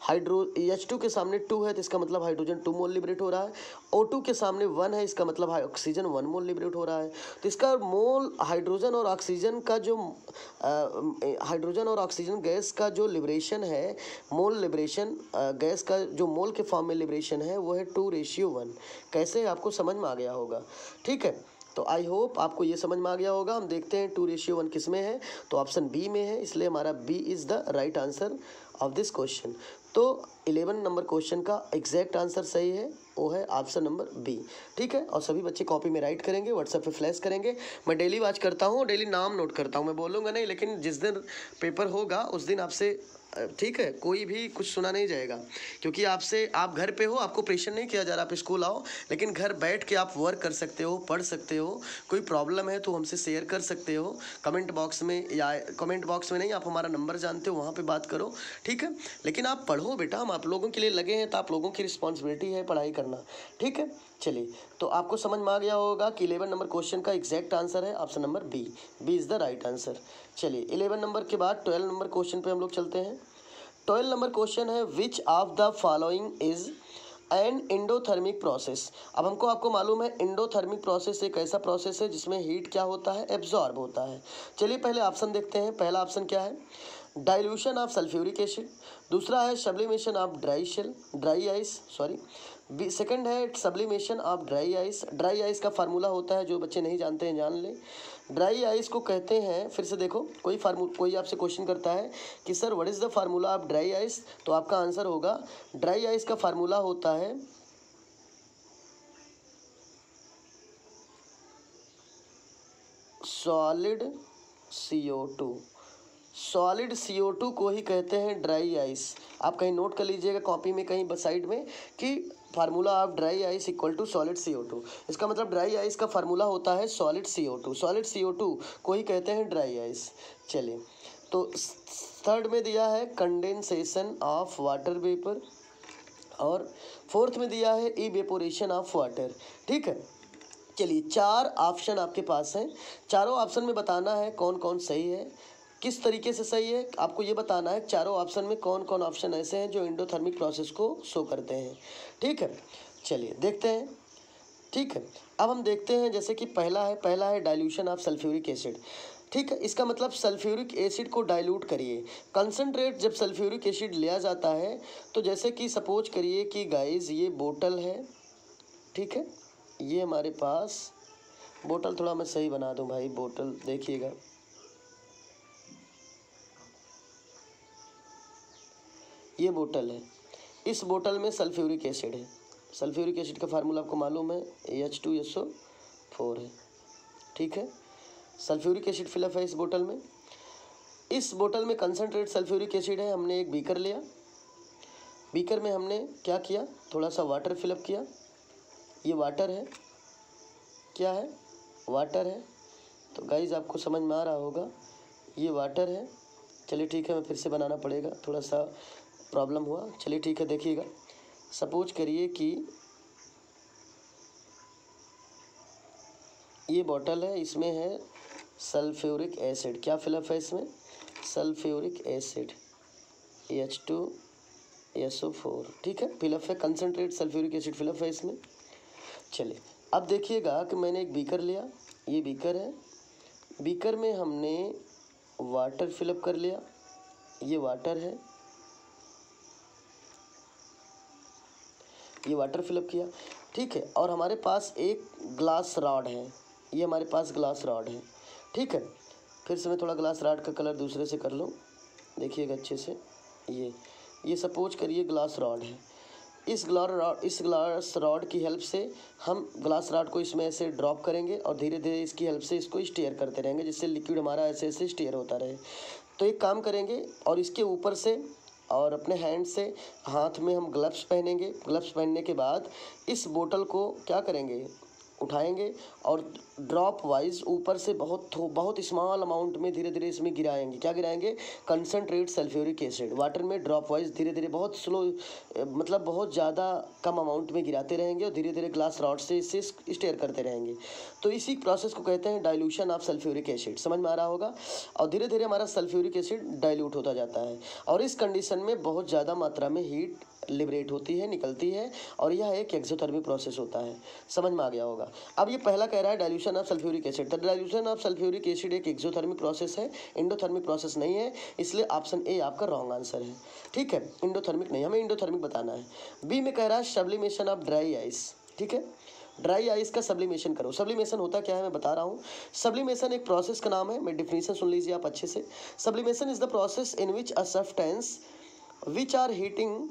S1: H2 के सामने 2 है तो इसका मतलब हाइड्रोजन 2 मोल लिबरेट हो रहा है, O2 के सामने 1 है, इसका मतलब ऑक्सीजन 1 मोल लिबरेट हो रहा है। तो इसका मोल हाइड्रोजन और ऑक्सीजन का जो हाइड्रोजन और ऑक्सीजन गैस का जो लिबरेशन है, मोल लिबरेशन, गैस का जो मोल के फॉर्म में लिबरेशन है वो है 2:1। कैसे, आपको समझ में आ गया होगा, ठीक है। तो आई होप आपको ये समझ में आ गया होगा। हम देखते हैं 2:1 किस में है, तो ऑप्शन बी में है, इसलिए हमारा B is the right answer of this question. तो 11 नंबर क्वेश्चन का एग्जैक्ट आंसर सही है, वो है ऑप्शन नंबर बी, ठीक है। और सभी बच्चे कॉपी में राइट करेंगे, व्हाट्सएप पे फ्लैश करेंगे। मैं डेली वॉच करता हूँ, डेली नाम नोट करता हूँ, मैं बोलूँगा नहीं, लेकिन जिस दिन पेपर होगा उस दिन आपसे, ठीक है, कोई भी कुछ सुना नहीं जाएगा, क्योंकि आपसे, आप घर पे हो, आपको प्रेशर नहीं किया जा रहा आप स्कूल आओ, लेकिन घर बैठ के आप वर्क कर सकते हो, पढ़ सकते हो। कोई प्रॉब्लम है तो हमसे शेयर कर सकते हो कमेंट बॉक्स में, या कमेंट बॉक्स में नहीं, आप हमारा नंबर जानते हो, वहाँ पे बात करो, ठीक है। लेकिन आप पढ़ो बेटा, हम आप लोगों के लिए लगे हैं, तो आप लोगों की रिस्पॉन्सिबिलिटी है पढ़ाई करना, ठीक है। चलिए, तो आपको समझ में आ गया होगा कि 11 नंबर क्वेश्चन का एग्जैक्ट आंसर है option number B, B is the right answer. चलिए, 11 नंबर के बाद 12 नंबर क्वेश्चन पे हम लोग चलते हैं। 12 नंबर क्वेश्चन है, which of the following is an endothermic process. अब आपको मालूम है इंडोथर्मिक प्रोसेस एक ऐसा प्रोसेस है जिसमें हीट क्या होता है, एब्जॉर्ब होता है। चलिए पहले ऑप्शन देखते हैं। पहला ऑप्शन क्या है, डाइल्यूशन ऑफ सल्फ्यूरिक एसिड। दूसरा है sublimation of dry ice, sorry. Second है sublimation of dry ice. Dry ice का फार्मूला होता है, जो बच्चे नहीं जानते हैं जान लें। ड्राई आइस को कहते हैं, फिर से देखो, कोई आपसे क्वेश्चन करता है कि sir what is the formula of dry ice, तो आपका आंसर होगा, ड्राई आइस का फार्मूला होता है सॉलिड CO2, सॉलिड CO2 को ही कहते हैं ड्राई आइस। आप कहीं नोट कर लीजिएगा कॉपी में कहीं साइड में कि formula of dry ice equal to solid CO2। इसका मतलब ड्राई आइस का फार्मूला होता है सॉलिड CO2। सॉलिड CO2 को ही कहते हैं ड्राई आइस। चलिए, तो थर्ड में दिया है कंडेंसेशन ऑफ वाटर वेपर और फोर्थ में दिया है इवेपोरेशन ऑफ वाटर। ठीक है, चलिए 4 ऑप्शन आपके पास हैं। चारों ऑप्शन में बताना है कौन कौन सही है, किस तरीके से सही है आपको ये बताना है। चारों ऑप्शन में कौन कौन ऑप्शन ऐसे हैं जो एंडोथर्मिक प्रोसेस को शो करते हैं। ठीक है, चलिए देखते हैं। ठीक है, अब हम देखते हैं जैसे कि पहला है डाइल्यूशन ऑफ सल्फ्यूरिक एसिड। ठीक है, इसका मतलब सल्फ्यूरिक एसिड को डाइल्यूट करिए। कंसनट्रेट जब सल्फ्यूरिक एसिड लिया जाता है तो जैसे कि सपोज करिए कि गाइस ये बोतल है। ठीक है, ये हमारे पास बोतल, थोड़ा मैं सही बना दूं भाई, बोतल देखिएगा, ये बोतल है। इस बोतल में सल्फ्यूरिक एसिड है। सल्फ्यूरिक एसिड का फार्मूला आपको मालूम है, H2SO4 है। ठीक है, सल्फ्यूरिक एसिड फिलअप है इस बोतल में। इस बोतल में कंसनट्रेट सल्फ्यूरिक एसिड है। हमने एक बीकर लिया, बीकर में हमने क्या किया, थोड़ा सा वाटर फिलअप किया। ये वाटर है, क्या है, वाटर है। तो गाइज आपको समझ में आ रहा होगा, ये वाटर है। चलिए ठीक है, मैं फिर से बनाना पड़ेगा, थोड़ा सा प्रॉब्लम हुआ। चलिए ठीक है, देखिएगा, सपोज करिए कि ये बॉटल है, इसमें है सल्फ्यूरिक एसिड। क्या फिलअप है इसमें, सल्फ्यूरिक एसिड H2SO4। ठीक है, फिलअप है, कंसनट्रेट सल्फ्यूरिक एसिड फिलअप है इसमें। चलिए अब देखिएगा कि मैंने एक बीकर लिया, ये बीकर है, बीकर में हमने वाटर फिलअप कर लिया। ये वाटर है, ये वाटर फिलअप किया। ठीक है, और हमारे पास एक ग्लास रॉड है, ये हमारे पास ग्लास रॉड है। ठीक है, फिर से मैं थोड़ा ग्लास रॉड का कलर दूसरे से कर लूँ, देखिएगा अच्छे से। ये सपोज करिए ग्लास रॉड है। इस ग्लास रॉड की हेल्प से हम ग्लास रॉड को इसमें ऐसे ड्रॉप करेंगे और धीरे धीरे इसकी हेल्प से इसको स्टीयर करते रहेंगे, जिससे लिक्विड हमारा ऐसे ऐसे स्टीयर होता रहे। तो एक काम करेंगे और इसके ऊपर से और अपने हैंड से, हाथ में हम ग्लव्स पहनेंगे। ग्लव्स पहनने के बाद इस बोतल को क्या करेंगे, उठाएंगे और ड्रॉप वाइज ऊपर से बहुत स्मॉल अमाउंट में धीरे धीरे इसमें गिराएंगे। क्या गिराएंगे, कंसनट्रेट सल्फ्यूरिक एसिड। वाटर में ड्रॉप वाइज धीरे धीरे बहुत स्लो, मतलब बहुत ज़्यादा कम अमाउंट में गिराते रहेंगे और धीरे धीरे ग्लास रॉड से इससे स्टेयर करते रहेंगे। तो इसी प्रोसेस को कहते हैं डाइल्यूशन ऑफ सल्फ्यूरिक एसिड। समझ में आ रहा होगा। और धीरे धीरे हमारा सल्फ्यूरिक एसिड डाइल्यूट होता जाता है और इस कंडीशन में बहुत ज़्यादा मात्रा में हीट लिबरेट होती है, निकलती है, और यह एक एक्सोथर्मिक प्रोसेस होता है। समझ में आ गया होगा। अब ये पहला कह रहा है डाइल्यूशन ऑफ सल्फ्यूरिक एसिड। तो डाइल्यूशन ऑफ सल्फ्यूरिक एसिड एक एक्सोथर्मिक प्रोसेस है, एंडोथर्मिक प्रोसेस नहीं है, इसलिए ऑप्शन ए आपका रॉन्ग आंसर है। ठीक है, एंडोथर्मिक नहीं, हमें एंडोथर्मिक बताना है। बी में कह रहा है सब्लिमेशन ऑफ ड्राई आइस। ठीक है, ड्राई आइस का सब्लिमेशन करो। सब्लिमेशन होता क्या है मैं बता रहा हूँ। सब्लिमेशन एक प्रोसेस का नाम है, मैं डिफिनीशन सुन लीजिए आप अच्छे से। Sublimation is the process in which a substance which are heating,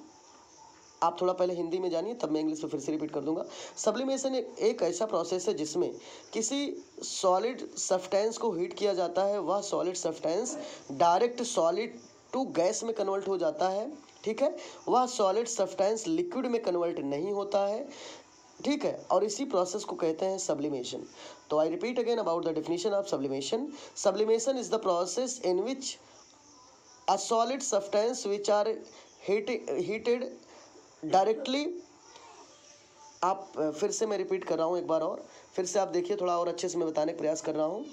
S1: आप थोड़ा पहले हिंदी में जानिए तब मैं इंग्लिश में फिर से रिपीट कर दूंगा। सब्लिमेशन एक ऐसा प्रोसेस है जिसमें किसी सॉलिड सब्सटेंस को हीट किया जाता है, वह solid substance direct solid to gas में कन्वर्ट हो जाता है। ठीक है, वह सॉलिड सब्सटेंस लिक्विड में कन्वर्ट नहीं होता है। ठीक है, और इसी प्रोसेस को कहते हैं सब्लिमेशन। तो I repeat again about the definition of sublimation. Sublimation is the process in which a solid substance which are heated directly, आप फिर से मैं रिपीट कर रहा हूँ एक बार और, फिर से आप देखिए, थोड़ा और अच्छे से मैं बताने का प्रयास कर रहा हूँ।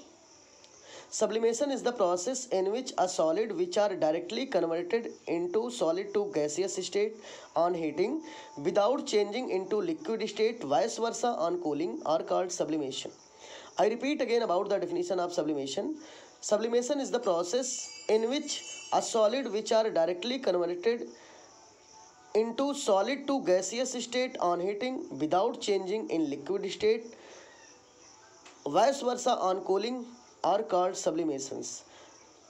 S1: Sublimation is the process in which a solid which are directly converted into solid to gaseous state on heating without changing into liquid state, vice versa on cooling, are called sublimation. I repeat again about the definition of sublimation. Sublimation is the process in which a solid which are directly converted into solid to gaseous state on heating without changing in liquid state, vice versa on cooling, are called sublimations.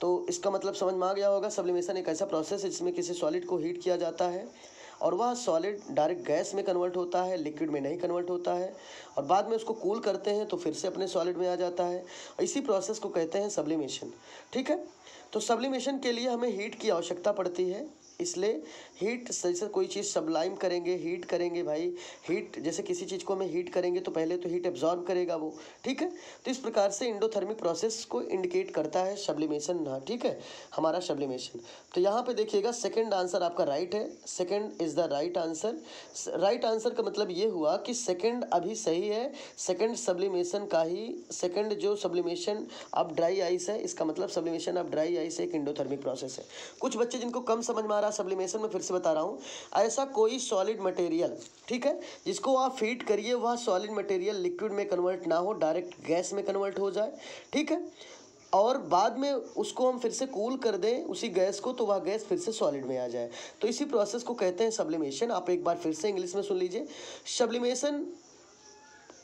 S1: तो इसका मतलब समझ में आ गया होगा। सब्लिमेशन एक ऐसा प्रोसेस है जिसमें किसी सॉलिड को हीट किया जाता है और वह सॉलिड डायरेक्ट गैस में कन्वर्ट होता है, लिक्विड में नहीं कन्वर्ट होता है, और बाद में उसको कूल करते हैं तो फिर से अपने सॉलिड में आ जाता है। इसी प्रोसेस को कहते हैं सब्लिमेशन। ठीक है, तो सब्लिमेशन के लिए हमें हीट की आवश्यकता पड़ती है, इसलिए हीट, जैसे कोई चीज़ सब्लाइम करेंगे, हीट करेंगे भाई, हीट जैसे किसी चीज़ को हमें हीट करेंगे तो पहले तो हीट एब्जॉर्ब करेगा वो, ठीक है। तो इस प्रकार से इंडोथर्मिक प्रोसेस को इंडिकेट करता है सब्लिमेशन, हाँ ठीक है, हमारा सब्लिमेशन। तो यहाँ पे देखिएगा सेकंड आंसर आपका राइट है, second is the right answer. Right answer का मतलब ये हुआ कि सेकंड अभी सही है, सेकंड सब्लिमेशन का ही, सेकंड जो सब्लिमेशन ऑफ ड्राई आइस है, इसका मतलब सब्लिमेशन ऑफ ड्राई आइस एक इंडोथर्मिक प्रोसेस है। कुछ बच्चे जिनको कम समझ में आ रहा सब्लिमेशन में फिर से बता रहा हूँ, ऐसा कोई सॉलिड मटेरियल, ठीक है, जिसको आप हीट करिए वह सॉलिड मटेरियल लिक्विड में कन्वर्ट ना हो, डायरेक्ट गैस में कन्वर्ट हो जाए, ठीक है, और बाद में उसको हम फिर से कूल कर दें उसी गैस को, तो वह गैस फिर से सॉलिड में आ जाए, तो इसी प्रोसेस को कहते हैं सब्लिमेशन। आप एक बार फिर से इंग्लिश में सुन लीजिए, सब्लिमेशन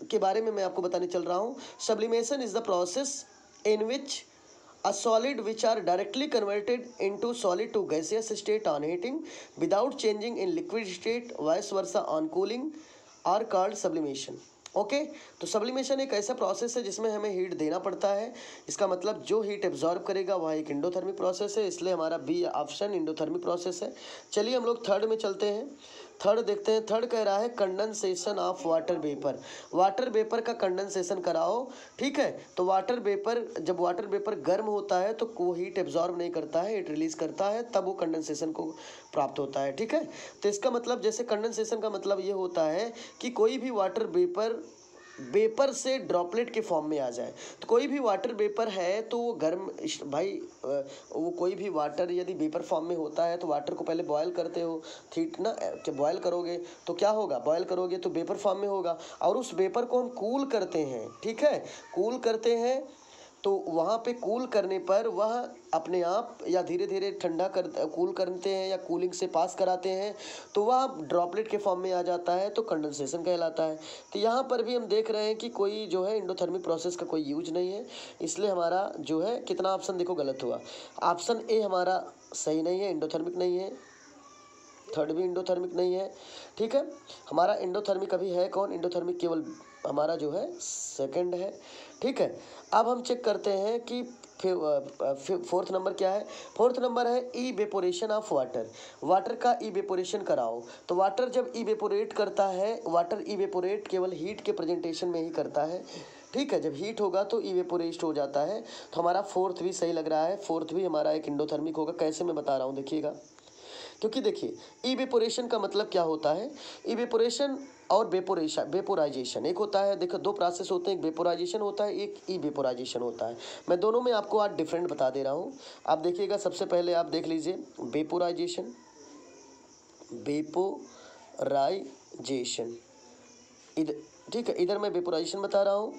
S1: के बारे में मैं आपको बताने चल रहा हूँ। Sublimation is the process in which a solid which are directly converted into solid to gaseous state on heating without changing in liquid state, vice versa on cooling, are called sublimation। Okay, तो सब्लिमेशन एक ऐसा प्रोसेस है जिसमें हमें हीट देना पड़ता है, इसका मतलब जो हीट एब्जॉर्ब करेगा वह एक इंडोथर्मिक प्रोसेस है, इसलिए हमारा बी ऑप्शन इंडोथर्मिक प्रोसेस है। चलिए हम लोग थर्ड में चलते हैं, थर्ड देखते हैं। थर्ड कह रहा है condensation of water vapour, water vapour का कंडेंसेशन कराओ, ठीक है। तो वाटर वेपर, जब वाटर वेपर गर्म होता है तो वो हीट एब्जॉर्ब नहीं करता है, हीट रिलीज करता है, तब वो कंडेंसेशन को प्राप्त होता है, ठीक है। तो इसका मतलब जैसे कंडेंसेशन का मतलब ये होता है कि कोई भी वाटर वेपर से ड्रॉपलेट के फॉर्म में आ जाए। तो कोई भी वाटर वेपर है तो वो गर्म, भाई वो कोई भी वाटर यदि वेपर फॉर्म में होता है तो वाटर को पहले बॉयल करते हो, ठीक ना, जब बॉयल करोगे तो क्या होगा, बॉयल करोगे तो वेपर फॉर्म में होगा, और उस वेपर को हम कूल करते हैं, ठीक है, कूल करते हैं, तो वहाँ पे कूल करने पर वह अपने आप या धीरे धीरे ठंडा कूल करते हैं या कूलिंग से पास कराते हैं, तो वह ड्रॉपलेट के फॉर्म में आ जाता है, तो कंडेंसेशन कहलाता है। तो यहाँ पर भी हम देख रहे हैं कि कोई जो है इंडोथर्मिक प्रोसेस का कोई यूज नहीं है, इसलिए हमारा जो है कितना ऑप्शन देखो गलत हुआ, ऑप्शन ए हमारा सही नहीं है, इंडोथर्मिक नहीं है, थर्ड भी इंडोथर्मिक नहीं है, ठीक है। हमारा इंडोथर्मिक अभी है कौन, इंडोथर्मिक केवल हमारा जो है सेकंड है, ठीक है। अब हम चेक करते हैं कि फोर्थ नंबर क्या है। फोर्थ नंबर है इवेपोरेशन ऑफ वाटर, वाटर का इवेपोरेशन कराओ। तो वाटर जब इवेपोरेट करता है, वाटर इवेपोरेट केवल हीट के प्रेजेंटेशन में ही करता है, ठीक है, जब हीट होगा तो इवेपोरेट हो जाता है। तो हमारा फोर्थ भी सही लग रहा है, फोर्थ भी हमारा एक इंडोथर्मिक होगा। कैसे मैं बता रहा हूँ देखिएगा, क्योंकि देखिए इवेपोरेशन का मतलब क्या होता है, इवेपोरेशन और वेपोराइजेशन एक होता है, देखो दो प्रोसेस होते हैं, एक वेपोराइजेशन होता है, एक इवेपोराइजेशन होता है। मैं दोनों में आपको आज डिफरेंट बता दे रहा हूँ। आप देखिएगा, सबसे पहले आप देख लीजिए वेपोराइजेशन, इधर, ठीक है, इधर मैं वेपोराइजेशन बता रहा हूँ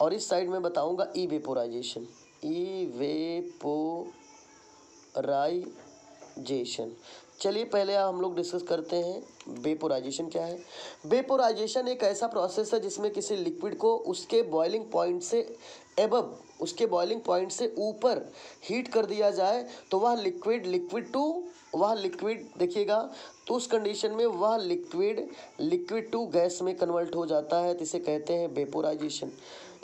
S1: और इस साइड में बताऊँगा इवेपोराइजेशन, इवेपोराइजेशन। चलिए पहले हम लोग डिस्कस करते हैं वेपोराइजेशन क्या है। वेपोराइजेशन एक ऐसा प्रोसेस है जिसमें किसी लिक्विड को उसके बॉइलिंग पॉइंट से एबव, उसके बॉइलिंग पॉइंट से ऊपर हीट कर दिया जाए, तो वह लिक्विड देखिएगा, तो उस कंडीशन में वह लिक्विड टू गैस में कन्वर्ट हो जाता है, तो इसे कहते हैं वेपोराइजेशन।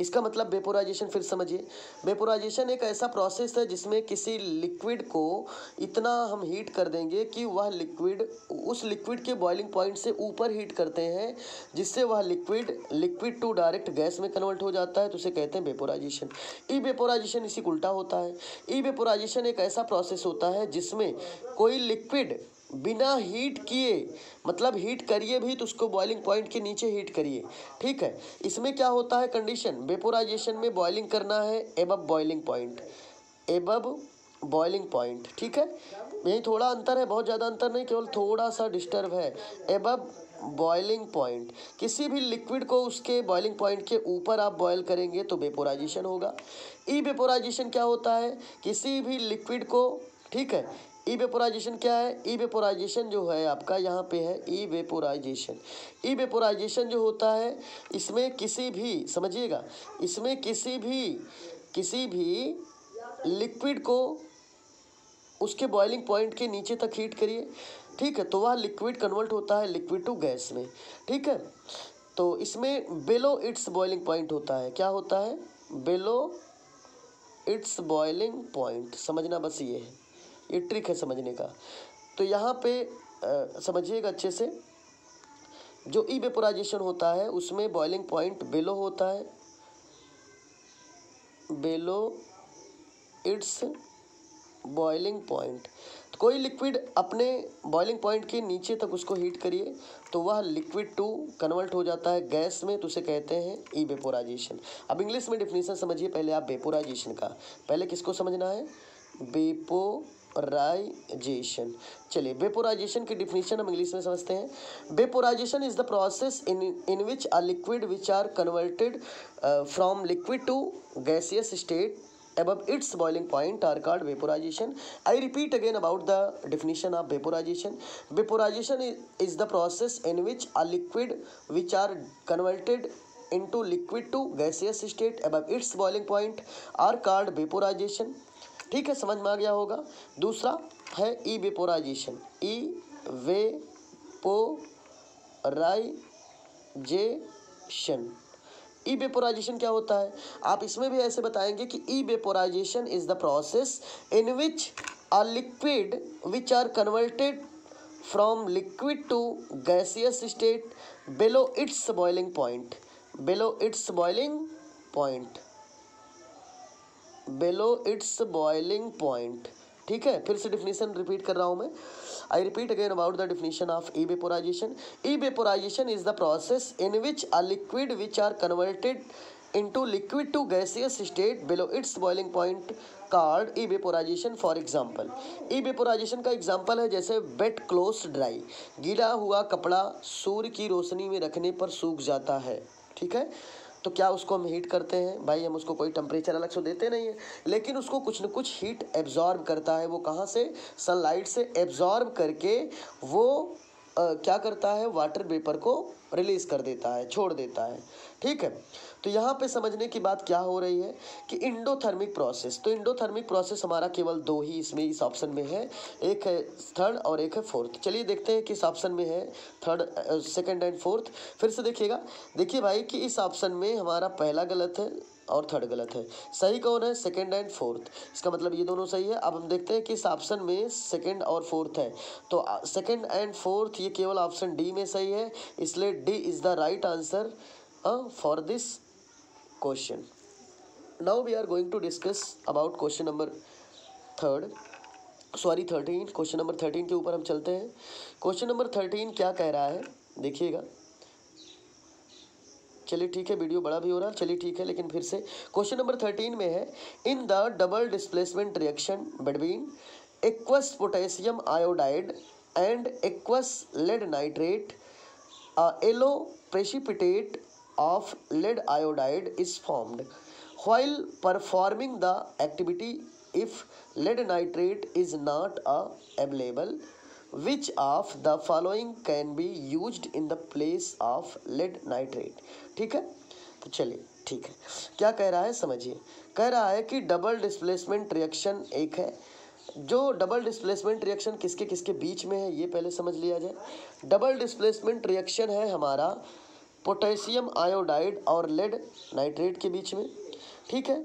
S1: इसका मतलब वेपोराइजेशन फिर समझिए, वेपोराइजेशन एक ऐसा प्रोसेस है जिसमें किसी लिक्विड को इतना हम हीट कर देंगे कि वह लिक्विड उस लिक्विड के बॉइलिंग पॉइंट से ऊपर हीट करते हैं, जिससे वह लिक्विड टू डायरेक्ट गैस में कन्वर्ट हो जाता है, तो उसे कहते हैं वेपोराइजेशन। इवेपोराइजेशन इसी उल्टा होता है। इवेपोराइजेशन एक ऐसा प्रोसेस होता है जिसमें कोई लिक्विड बिना हीट किए, मतलब हीट करिए भी तो उसको बॉइलिंग पॉइंट के नीचे हीट करिए, ठीक है। इसमें क्या होता है कंडीशन, वेपोराइजेशन में बॉइलिंग करना है एबव बॉइलिंग पॉइंट, ठीक है। यही थोड़ा अंतर है, बहुत ज़्यादा अंतर नहीं, केवल थोड़ा सा डिस्टर्ब है। एबव बॉइलिंग पॉइंट, किसी भी लिक्विड को उसके बॉइलिंग पॉइंट के ऊपर आप बॉयल करेंगे तो वेपोराइजेशन होगा। इवेपोराइजेशन क्या होता है, किसी भी लिक्विड को, ठीक है, इवेपोराइजेशन क्या है, इवेपोराइजेशन जो है आपका यहाँ पे है इवेपोराइजेशन जो होता है, इसमें किसी भी, समझिएगा, इसमें किसी भी लिक्विड को उसके बॉइलिंग पॉइंट के नीचे तक हीट करिए, ठीक है, तो वह लिक्विड कन्वर्ट होता है लिक्विड टू गैस में, ठीक है। तो इसमें बिलो इट्स बॉइलिंग पॉइंट होता है, क्या होता है, बिलो इट्स बॉइलिंग पॉइंट। समझना बस ये है, ये ट्रिक है समझने का। तो यहाँ पे समझिएगा अच्छे से, जो इवेपोराइजेशन होता है उसमें बॉइलिंग पॉइंट बेलो होता है, बेलो इट्स बॉइलिंग पॉइंट। तो कोई लिक्विड अपने बॉइलिंग पॉइंट के नीचे तक उसको हीट करिए तो वह लिक्विड टू कन्वर्ट हो जाता है गैस में, तो उसे कहते हैं इवेपोराइजेशन। अब इंग्लिश में डिफिनीशन समझिए पहले आप वेपोराइजेशन का। पहले किसको समझना है? वेपोराइजेशन। चलिए वेपोराइजेशन की डिफिनीशन हम इंग्लिश में समझते हैं। Vaporisation is the process in which a liquid which are converted from liquid to gaseous state above its boiling point are called vaporization. I repeat again about the definition of vaporization. Vaporization is the process in which a liquid which are converted into liquid to gaseous state above its boiling point are called vaporization. ठीक है, समझ में आ गया होगा। दूसरा है इवेपोराइजेशन। इवेपोराइजेशन, इवेपोराइजेशन क्या होता है? आप इसमें भी ऐसे बताएंगे कि evaporisation is the process in which a liquid which are converted from liquid to gaseous state below its boiling point, below its boiling point, below its boiling point. ठीक है, फिर से डिफिनीशन रिपीट कर रहा हूं मैं। I repeat again about the definition of evaporisation. Evaporisation is the process in which a liquid which are converted into liquid to gaseous state below its boiling point called evaporization. For example, evaporization का एग्जाम्पल है जैसे wet clothes dry, गीला हुआ कपड़ा सूर्य की रोशनी में रखने पर सूख जाता है। ठीक है, तो क्या उसको हम हीट करते हैं? भाई हम उसको कोई टेम्परेचर अलग से देते नहीं है, लेकिन उसको कुछ न कुछ हीट एब्जॉर्ब करता है। वो कहाँ से? सनलाइट से एब्जॉर्ब करके वो क्या करता है? वाटर वेपर को रिलीज कर देता है, छोड़ देता है। ठीक है, तो यहाँ पे समझने की बात क्या हो रही है कि इंडोथर्मिक प्रोसेस। तो इंडोथर्मिक प्रोसेस हमारा केवल दो ही इसमें इस ऑप्शन में है, एक है थर्ड और एक है फोर्थ। चलिए देखते हैं किस ऑप्शन में है थर्ड, सेकंड एंड फोर्थ। फिर से देखिएगा, देखिए भाई कि इस ऑप्शन में हमारा पहला गलत है और थर्ड गलत है। सही कौन है? Second and fourth. इसका मतलब ये दोनों सही है। अब हम देखते हैं कि इस ऑप्शन में सेकंड और फोर्थ है, तो सेकंड एंड फोर्थ ये केवल ऑप्शन डी में सही है, इसलिए D is the right answer for this question. Now we are going to discuss about question number 13। Question number 13 के ऊपर हम चलते हैं। क्वेश्चन नंबर 13 क्या कह रहा है देखिएगा। चलिए ठीक है, वीडियो बड़ा भी हो रहा है, चलिए ठीक है, लेकिन फिर से क्वेश्चन नंबर 13 में है, in the double displacement reaction between aqueous potassium iodide and aqueous lead nitrate yellow precipitate of lead iodide is formed while performing the activity if lead nitrate is not available. Which of the following can be used in the place of lead nitrate? ठीक है, तो चलिए ठीक है, क्या कह रहा है समझिए। कह रहा है कि डबल डिस्प्लेसमेंट रिएक्शन एक है। जो डबल डिस्प्लेसमेंट रिएक्शन किसके किसके बीच में है ये पहले समझ लिया जाए। डबल डिस्प्लेसमेंट रिएक्शन है हमारा पोटेशियम आयोडाइड और लेड नाइट्रेट के बीच में। ठीक है,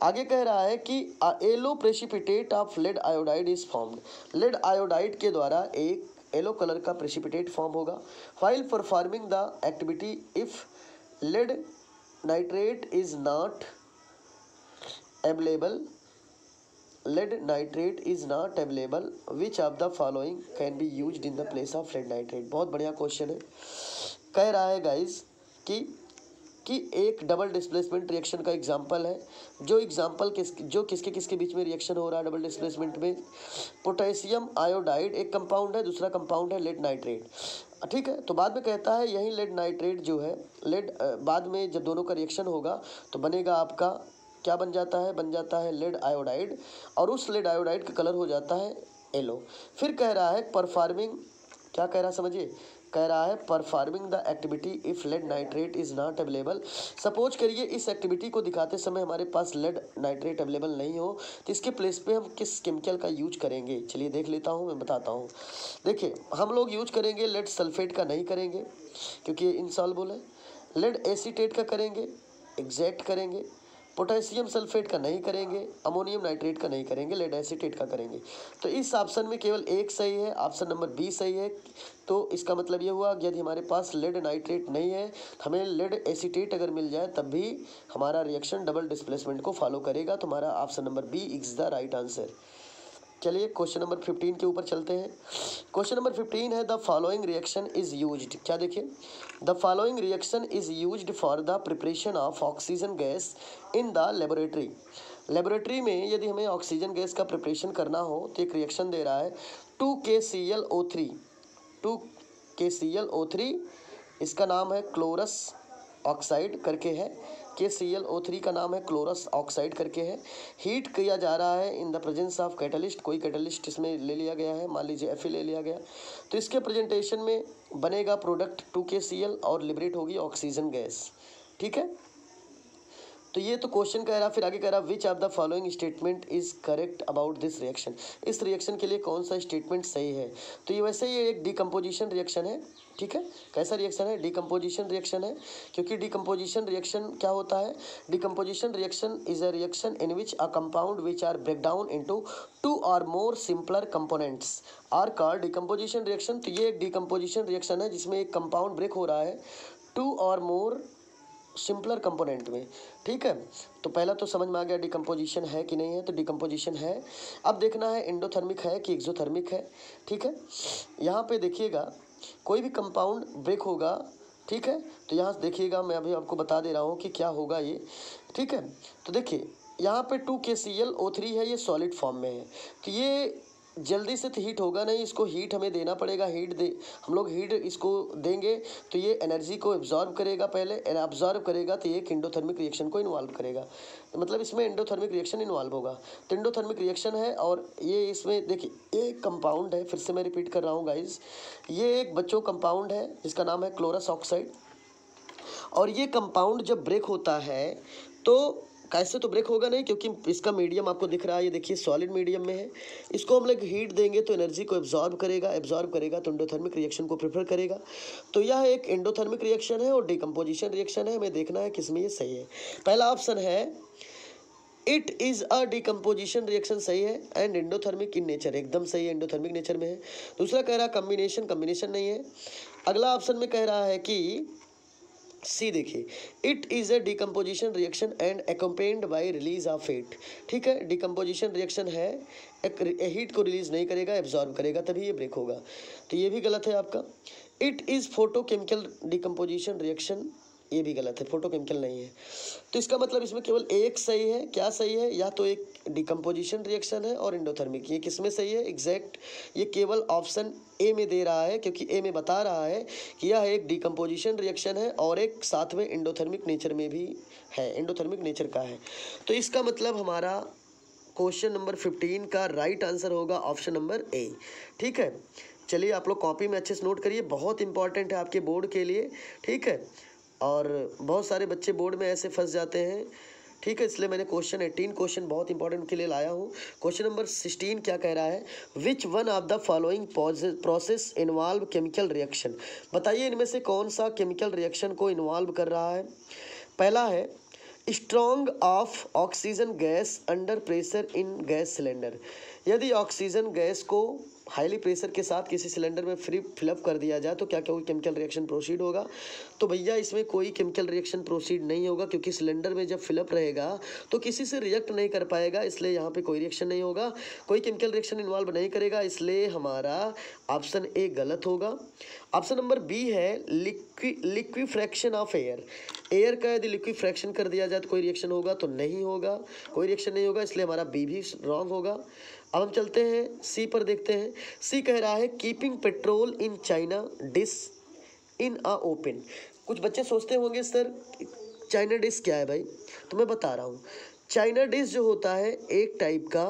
S1: आगे कह रहा है कि yellow precipitate of lead iodide is formed. Lead iodide के द्वारा एक येलो कलर का प्रेसिपिटेट फॉर्म होगा। While performing the activity if lead nitrate is not available, lead nitrate is not available, which of the following can be used in the place of lead nitrate? बहुत बढ़िया क्वेश्चन है। कह रहा है गाइस कि एक डबल डिस्प्लेसमेंट रिएक्शन का एग्जांपल है। जो एग्जांपल किसके किसके बीच में रिएक्शन हो रहा है डबल डिस्प्लेसमेंट में? पोटेशियम आयोडाइड एक कंपाउंड है, दूसरा कंपाउंड है लेड नाइट्रेट। ठीक है, तो बाद में कहता है यही लेड नाइट्रेट जो है लेड, बाद में जब दोनों का रिएक्शन होगा तो बनेगा आपका क्या बन जाता है? बन जाता है लेड आयोडाइड, और उस लेड आयोडाइड का कलर हो जाता है येलो। फिर कह रहा है परफॉर्मिंग, क्या कह रहा है समझिए, कह रहा है performing the activity if lead nitrate is not available. Suppose करिए इस एक्टिविटी को दिखाते समय हमारे पास लेड नाइट्रेट अवेलेबल नहीं हो, तो इसके प्लेस पे हम किस केमिकल का यूज करेंगे? चलिए देख लेता हूँ, मैं बताता हूँ। देखिए हम लोग यूज करेंगे लेड सल्फेट का, नहीं करेंगे क्योंकि ये इनसॉल्युबल है। लेड एसीटेट का करेंगे, एग्जैक्ट करेंगे। पोटेशियम सल्फेट का नहीं करेंगे, अमोनियम नाइट्रेट का नहीं करेंगे, लेड एसीटेट का करेंगे। तो इस ऑप्शन में केवल एक सही है, ऑप्शन नंबर बी सही है। तो इसका मतलब ये हुआ यदि हमारे पास लेड नाइट्रेट नहीं है, हमें लेड एसीटेट अगर मिल जाए तब भी हमारा रिएक्शन डबल डिस्प्लेसमेंट को फॉलो करेगा। तो हमारा option number B is the right answer. चलिए क्वेश्चन नंबर 15 के ऊपर चलते हैं। क्वेश्चन नंबर 15 है the following reaction is used. क्या देखिए, the following reaction is used for the preparation of oxygen gas in the laboratory. Laboratory में यदि हमें ऑक्सीजन गैस का प्रिपरेशन करना हो तो एक रिएक्शन दे रहा है 2KClO3। 2KClO3, इसका नाम है क्लोरस ऑक्साइड करके है। KClO3 का नाम है क्लोरस ऑक्साइड करके है। हीट किया जा रहा है in the presence of catalyst. कोई कैटलिस्ट इसमें ले लिया गया है, मान लीजिए Fe ले लिया गया। तो इसके प्रेजेंटेशन में बनेगा प्रोडक्ट 2KCl और लिबरेट होगी ऑक्सीजन गैस। ठीक है, तो ये तो क्वेश्चन कह रहा, फिर आगे कह रहा विच of the following statement is correct about this reaction. इस रिएक्शन के लिए कौन सा स्टेटमेंट सही है। तो ये वैसे ही एक डिकम्पोजिशन रिएक्शन है। ठीक है, कैसा रिएक्शन है, डिकम्पोजिशन रिएक्शन है। क्योंकि डिकम्पोजिशन रिएक्शन क्या होता है, decomposition reaction is a reaction in which a compound which are break down into 2 और more simpler components are called decomposition reaction. तो ये एक डिकम्पोजिशन रिएक्शन है जिसमें एक कंपाउंड ब्रेक हो रहा है 2 और मोर सिंपलर कंपोनेंट में। ठीक है, तो पहला तो समझ में आ गया डिकम्पोजिशन है कि नहीं है। तो डिकम्पोजिशन है। अब देखना है एंडोथर्मिक है कि एक्सोथर्मिक है। ठीक है, यहाँ पे देखिएगा कोई भी कंपाउंड ब्रेक होगा। ठीक है, तो यहाँ देखिएगा, मैं अभी आपको बता दे रहा हूँ कि क्या होगा ये। ठीक है, तो देखिए यहाँ पे 2KClO3 है, ये सॉलिड फॉर्म में है। तो ये जल्दी से तो हीट होगा नहीं, इसको हीट हमें देना पड़ेगा। हम लोग हीट इसको देंगे तो ये एनर्जी को एब्जॉर्ब करेगा। पहले एब्जॉर्ब करेगा तो ये एक एंडोथर्मिक रिएक्शन को इन्वॉल्व करेगा। तो मतलब इसमें एंडोथर्मिक रिएक्शन इन्वॉल्व होगा। तो एंडोथर्मिक रिएक्शन है और ये इसमें देखिए एक कंपाउंड है, फिर से मैं रिपीट कर रहा हूँ गाइज, ये एक बच्चों कंपाउंड है जिसका नाम है क्लोरस ऑक्साइड। और ये कंपाउंड जब ब्रेक होता है तो कैसे, तो ब्रेक होगा नहीं क्योंकि इसका मीडियम आपको दिख रहा है, ये देखिए सॉलिड मीडियम में है। इसको हम लोग हीट देंगे तो एनर्जी को एब्जॉर्ब करेगा तो एंडोथर्मिक रिएक्शन को प्रेफर करेगा। तो यह एक एंडोथर्मिक रिएक्शन है और डिकम्पोजिशन रिएक्शन है। हमें देखना है किसमें ये सही है। पहला ऑप्शन है it is a decomposition reaction, सही है। एंड एंडोथर्मिक इन नेचर, एकदम सही है, एंडोथर्मिक नेचर में है। दूसरा कह रहा है कम्बिनेशन नहीं है। अगला ऑप्शन में कह रहा है कि सी देखिए, it is a decomposition reaction and accompanied by release of heat. ठीक है, डिकम्पोजिशन रिएक्शन है, हीट को रिलीज नहीं करेगा, एब्जॉर्ब करेगा, तभी ये ब्रेक होगा। तो ये भी गलत है आपका। It is photochemical decomposition reaction, ये भी गलत है, फोटोकेमिकल नहीं है। तो इसका मतलब इसमें केवल एक सही है। क्या सही है, या तो एक डिकम्पोजिशन रिएक्शन है और एंडोथर्मिक। ये किसमें सही है एग्जैक्ट, ये केवल ऑप्शन ए में दे रहा है क्योंकि ए में बता रहा है कि यह एक डिकम्पोजिशन रिएक्शन है और एक साथ में एंडोथर्मिक नेचर में भी है, एंडोथर्मिक नेचर का है। तो इसका मतलब हमारा क्वेश्चन नंबर 15 का राइट आंसर होगा ऑप्शन नंबर ए। ठीक है, चलिए आप लोग कॉपी में अच्छे से नोट करिए, बहुत इंपॉर्टेंट है आपके बोर्ड के लिए। ठीक है, और बहुत सारे बच्चे बोर्ड में ऐसे फंस जाते हैं। ठीक है, इसलिए मैंने क्वेश्चन 18 क्वेश्चन बहुत इंपॉर्टेंट के लिए लाया हूँ। क्वेश्चन नंबर 16 क्या कह रहा है, which one of the following process involve chemical reaction. बताइए इनमें से कौन सा केमिकल रिएक्शन को इन्वॉल्व कर रहा है। पहला है strong of oxygen gas under pressure in gas cylinder. यदि ऑक्सीजन गैस को हाईली प्रेशर के साथ किसी सिलेंडर में फिलअप कर दिया जाए तो क्या कोई केमिकल रिएक्शन प्रोसीड होगा। तो भैया इसमें कोई केमिकल रिएक्शन प्रोसीड नहीं होगा क्योंकि सिलेंडर में जब फिलअप रहेगा तो किसी से रिएक्ट नहीं कर पाएगा, इसलिए यहाँ पे कोई रिएक्शन नहीं होगा, कोई केमिकल रिएक्शन इन्वॉल्व नहीं करेगा, इसलिए हमारा ऑप्शन ए गलत होगा। ऑप्शन नंबर बी है लिक्विफ्रैक्शन ऑफ एयर। एयर का यदि लिक्विफ्रैक्शन कर दिया जाए तो कोई रिएक्शन होगा, तो नहीं होगा, कोई रिएक्शन नहीं होगा, इसलिए हमारा बी भी रॉन्ग होगा। अब हम चलते हैं सी पर, देखते हैं। सी कह रहा है keeping petrol in China dish in a open. कुछ बच्चे सोचते होंगे सर चाइना डिश क्या है भाई, तो मैं बता रहा हूँ। चाइना डिश जो होता है एक टाइप का,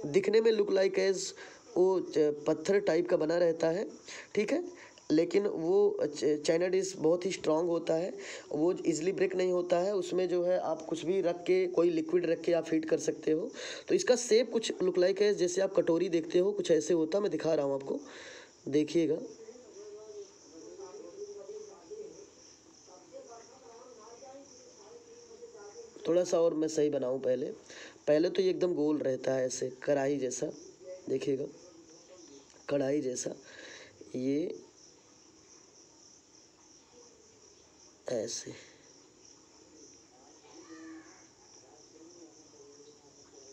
S1: दिखने में लुक लाइक एज वो पत्थर टाइप का बना रहता है। ठीक है, लेकिन वो चाइना डिश बहुत ही स्ट्रांग होता है, वो इजीली ब्रेक नहीं होता है। उसमें जो है आप कुछ भी रख के, कोई लिक्विड रख के आप हीट कर सकते हो। तो इसका शेप कुछ लुक लाइक है, जैसे आप कटोरी देखते हो कुछ ऐसे होता है। मैं दिखा रहा हूँ आपको, देखिएगा। थोड़ा सा और मैं सही बनाऊं। पहले पहले तो ये एकदम गोल रहता है ऐसे कढ़ाई जैसा, देखिएगा कढ़ाई जैसा, ये ऐसे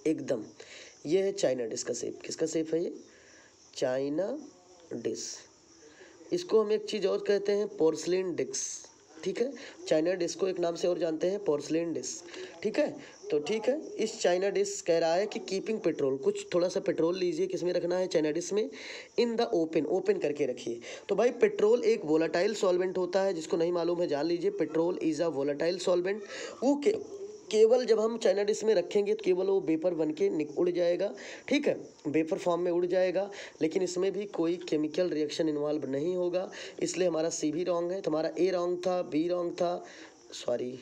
S1: एकदम। ये है चाइना डिश का शेप। किसका शेप है ये? China dish. इसको हम एक चीज़ और कहते हैं, पोर्सलिन डिश। ठीक है, चाइना डिश को एक नाम से और जानते हैं, पोर्सलिन डिश। ठीक है, तो ठीक है, इस चाइना डिश कह रहा है कि कीपिंग पेट्रोल, कुछ थोड़ा सा पेट्रोल लीजिए, किसमें रखना है? चाइना डिश में। इन द ओपन, ओपन करके रखिए। तो भाई पेट्रोल एक वोलाटाइल सॉल्वेंट होता है, जिसको नहीं मालूम है जान लीजिए, petrol is a volatile solvent. वो केवल जब हम चाइना डिश में रखेंगे तो केवल वो वेपर बन के उड़ जाएगा। ठीक है, वेपर फॉर्म में उड़ जाएगा, लेकिन इसमें भी कोई केमिकल रिएक्शन इन्वॉल्व नहीं होगा। इसलिए हमारा सी भी रॉन्ग है। तो हमारा ए रॉन्ग था, बी रॉन्ग था, सॉरी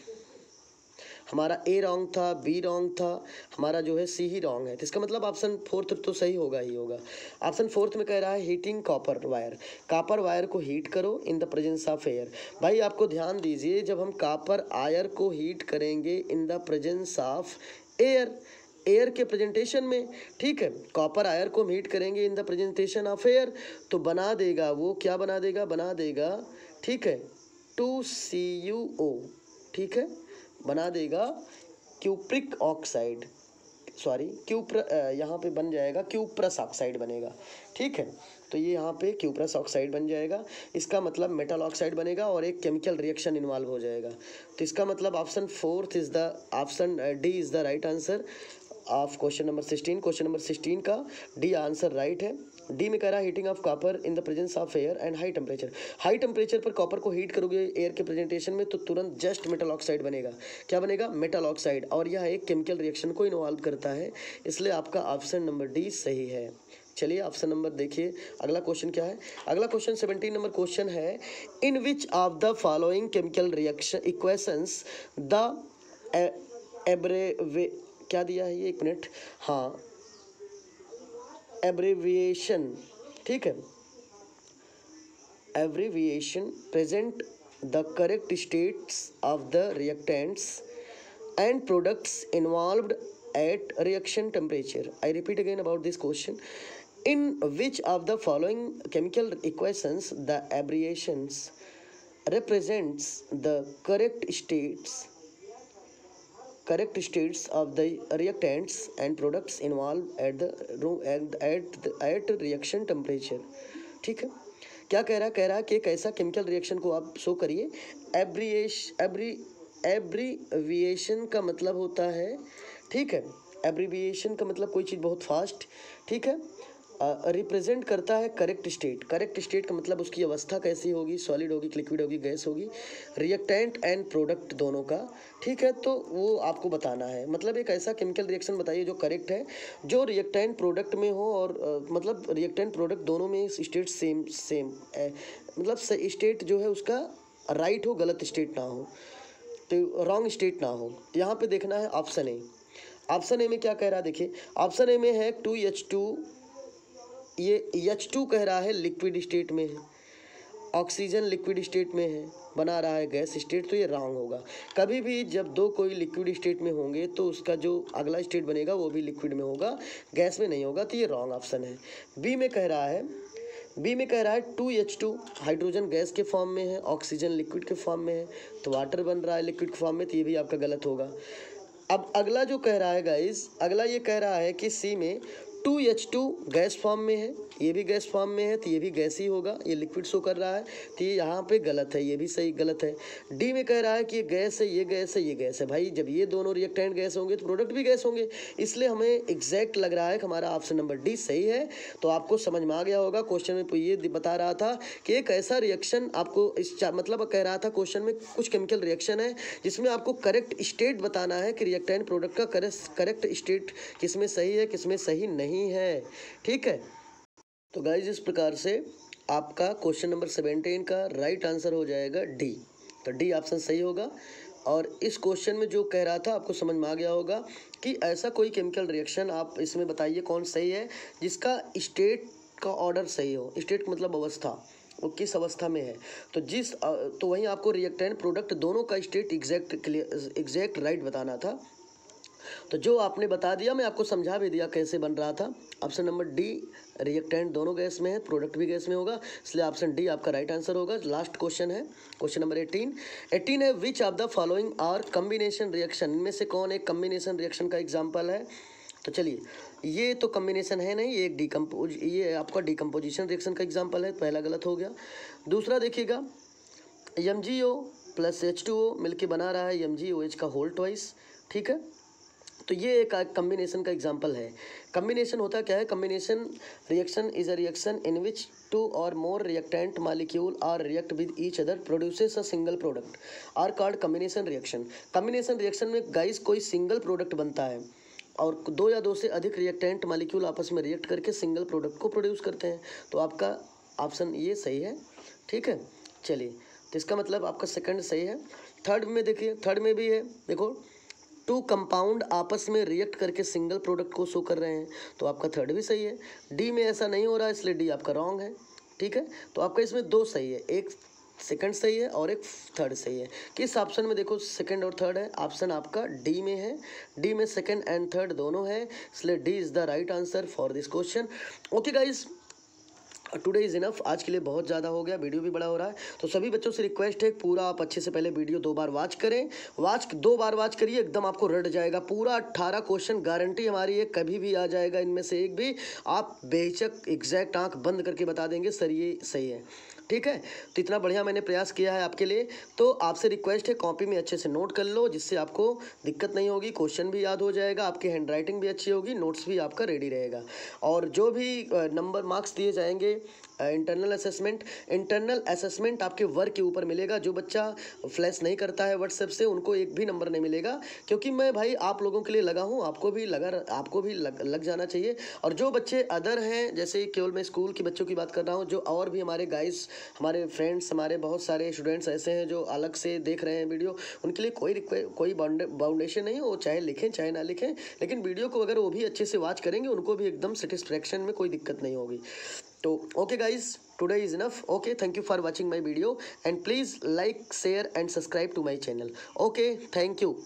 S1: हमारा ए रॉन्ग था, बी रॉन्ग था, हमारा जो है सी ही रॉन्ग है। तो इसका मतलब ऑप्शन फोर्थ तो सही होगा ही होगा। ऑप्शन फोर्थ में कह रहा है heating copper wire, copper wire को हीट करो in the presence of air. भाई आपको ध्यान दीजिए, जब हम कॉपर आयर को हीट करेंगे in the presence of air, air के प्रेजेंटेशन में, ठीक है, कॉपर आयर को हम हीट करेंगे in the presentation of air, तो बना देगा वो, क्या बना देगा? बना देगा, ठीक है, 2CuO, ठीक है, बना देगा क्यूप्रिक ऑक्साइड, सॉरी यहाँ पे बन जाएगा क्यूप्रस ऑक्साइड बनेगा। ठीक है, तो ये यहाँ पे क्यूप्रस ऑक्साइड बन जाएगा। इसका मतलब मेटल ऑक्साइड बनेगा और एक केमिकल रिएक्शन इन्वॉल्व हो जाएगा। तो इसका मतलब option fourth is the option D is the right answer of question number 16। Question number 16 का डी आंसर राइट है। डी में कह रहा है heating of copper in the presence of air and high temperature. High temperature पर कॉपर को हीट करोगे एयर के प्रेजेंटेशन में तो तुरंत जस्ट मेटल ऑक्साइड बनेगा। क्या बनेगा? Metal oxide. और यह एक केमिकल रिएक्शन को इन्वॉल्व करता है, इसलिए आपका ऑप्शन नंबर डी सही है। चलिए ऑप्शन नंबर देखिए, अगला क्वेश्चन क्या है? अगला क्वेश्चन 17 नंबर क्वेश्चन है, in which of the following chemical reaction equations the abbreviate, क्या दिया है ये, एक मिनट, हाँ, एब्रेविएशन, ठीक है, एब्रेविएशन present the correct states of the reactants and products involved at reaction temperature. I repeat again about this question. In which of the following chemical equations the abbreviations represents the correct states of the reactants and products involved at reaction temperature. ठीक है, क्या कह रहा है कि एक ऐसा केमिकल रिएक्शन को आप शो करिए। एब्रीविएशन का मतलब होता है, ठीक है, एब्रीविएशन का मतलब कोई चीज़ बहुत फास्ट, ठीक है, रिप्रेजेंट करता है करेक्ट स्टेट। करेक्ट स्टेट का मतलब उसकी अवस्था कैसी होगी, सॉलिड होगी, लिक्विड होगी, गैस होगी, रिएक्टेंट एंड प्रोडक्ट दोनों का, ठीक है, तो वो आपको बताना है। मतलब एक ऐसा केमिकल रिएक्शन बताइए जो करेक्ट है, जो रिएक्टेंट प्रोडक्ट में हो और मतलब रिएक्टेंट प्रोडक्ट दोनों में स्टेट सेम मतलब स्टेट जो है उसका राइट हो, गलत स्टेट ना हो, तो रॉन्ग स्टेट ना हो। यहाँ पे देखना है ऑप्शन ए। ऑप्शन ए में क्या कह रहा है? देखिए ऑप्शन ए में है 2H2, ये H2 कह रहा है लिक्विड स्टेट में है, ऑक्सीजन लिक्विड स्टेट में है, बना रहा है गैस स्टेट, तो ये रॉन्ग होगा। कभी भी जब दो कोई लिक्विड स्टेट में होंगे तो उसका जो अगला स्टेट बनेगा वो भी लिक्विड में होगा, गैस में नहीं होगा, तो ये रॉन्ग ऑप्शन है। बी में कह रहा है 2H2 हाइड्रोजन गैस के फॉर्म में है, ऑक्सीजन लिक्विड के फॉर्म में है, तो वाटर बन रहा है लिक्विड के फॉर्म में, तो ये भी आपका गलत होगा। अब अगला जो कह रहा है गाइस, अगला ये कह रहा है कि सी में 2H2 गैस फॉर्म में है, ये भी गैस फॉर्म में है, तो ये भी गैस ही होगा, ये लिक्विड शो कर रहा है, तो ये यहाँ पे गलत है, ये भी सही गलत है। डी में कह रहा है कि ये गैस है, ये गैस है, ये गैस है। भाई जब ये दोनों रिएक्टेंट गैस होंगे तो प्रोडक्ट भी गैस होंगे, इसलिए हमें एग्जैक्ट लग रहा है कि हमारा ऑप्शन नंबर डी सही है। तो आपको समझ में आ गया होगा, क्वेश्चन में ये बता रहा था कि एक ऐसा रिएक्शन आपको मतलब कह रहा था क्वेश्चन में कुछ केमिकल रिएक्शन है जिसमें आपको करेक्ट स्टेट बताना है कि रिएक्टेंट प्रोडक्ट का करेक्ट स्टेट किसमें सही है, किसमें सही नहीं है। ठीक है, तो गाइज इस प्रकार से आपका क्वेश्चन नंबर 17 का राइट आंसर हो जाएगा डी। तो डी ऑप्शन सही होगा। और इस क्वेश्चन में जो कह रहा था आपको समझ में आ गया होगा कि ऐसा कोई केमिकल रिएक्शन आप इसमें बताइए कौन सही है जिसका स्टेट का ऑर्डर सही हो। स्टेट मतलब अवस्था, वो किस अवस्था में है। तो वहीं आपको रिएक्टेंट प्रोडक्ट दोनों का स्टेट एग्जैक्ट राइट बताना था। तो जो आपने बता दिया, मैं आपको समझा भी दिया कैसे बन रहा था। ऑप्शन नंबर डी, रिएक्टेंट दोनों गैस में है, प्रोडक्ट भी गैस में होगा, इसलिए ऑप्शन डी आपका राइट आंसर होगा। लास्ट क्वेश्चन है, क्वेश्चन नंबर 18 है, which of the following are combination reaction, इनमें से कौन एक कम्बिनेशन रिएक्शन का एग्जाम्पल है। तो चलिए, ये तो कम्बिनेशन है नहीं, ये एक ये आपका डिकम्पोजिशन रिएक्शन का एग्जाम्पल है, पहला गलत हो गया। दूसरा देखिएगा, MgO प्लस H2O मिलके बना रहा है MgOH का होल ट्वाइस, ठीक है। तो ये एक कम्बिनेशन का एग्जांपल है। कम्बिनेशन होता क्या है, combination reaction is a reaction in which 2 और more reactant molecule are react with each other produces a single product are called combination reaction. Combination reaction में गाइस कोई सिंगल प्रोडक्ट बनता है और 2 या 2 से अधिक रिएक्टेंट मॉलिक्यूल आपस में रिएक्ट करके सिंगल प्रोडक्ट को प्रोड्यूस करते हैं। तो आपका ऑप्शन ये सही है, ठीक है। चलिए, तो इसका मतलब आपका सेकंड सही है। थर्ड में देखिए, थर्ड में भी है, देखो 2 कंपाउंड आपस में रिएक्ट करके सिंगल प्रोडक्ट को शो कर रहे हैं, तो आपका थर्ड भी सही है। डी में ऐसा नहीं हो रहा है, इसलिए डी आपका रॉन्ग है, ठीक है। तो आपका इसमें 2 सही है, एक सेकंड सही है और एक थर्ड सही है। किस ऑप्शन में देखो सेकंड और थर्ड है, ऑप्शन आपका डी में है। डी में सेकंड एंड थर्ड दोनों है, इसलिए D is the right answer for this question. Okay guys, today is enough, आज के लिए बहुत ज़्यादा हो गया, वीडियो भी बड़ा हो रहा है। तो सभी बच्चों से रिक्वेस्ट है, पूरा आप अच्छे से पहले वीडियो 2 बार वॉच करें, 2 बार वॉच करिए, एकदम आपको रट जाएगा। पूरा 18 क्वेश्चन गारंटी हमारी है, कभी भी आ जाएगा इनमें से एक भी, आप बेहिचक एग्जैक्ट आंख बंद करके बता देंगे सर ये सही है, ठीक है। तो इतना बढ़िया मैंने प्रयास किया है आपके लिए, तो आपसे रिक्वेस्ट है कॉपी में अच्छे से नोट कर लो, जिससे आपको दिक्कत नहीं होगी, क्वेश्चन भी याद हो जाएगा, आपकी हैंडराइटिंग भी अच्छी होगी, नोट्स भी आपका रेडी रहेगा। और जो भी नंबर मार्क्स दिए जाएंगे इंटरनल असेसमेंट आपके वर्क के ऊपर मिलेगा। जो बच्चा फ्लैश नहीं करता है व्हाट्सएप से, उनको एक भी नंबर नहीं मिलेगा, क्योंकि मैं भाई आप लोगों के लिए लगा हूँ, आपको भी लग जाना चाहिए। और जो बच्चे अदर हैं, जैसे केवल मैं स्कूल के बच्चों की बात कर रहा हूँ, जो और भी हमारे गाइस, हमारे फ्रेंड्स, हमारे बहुत सारे स्टूडेंट्स ऐसे हैं जो अलग से देख रहे हैं वीडियो, उनके लिए कोई बाउंडेशन नहीं, वो चाहे लिखें चाहे ना लिखें, लेकिन वीडियो को अगर वो भी अच्छे से वॉच करेंगे, उनको भी एकदम सेटिस्फैक्शन में कोई दिक्कत नहीं होगी। तो okay guys, today is enough. Okay, thank you for watching my video and please like, share and subscribe to my channel. Okay, thank you.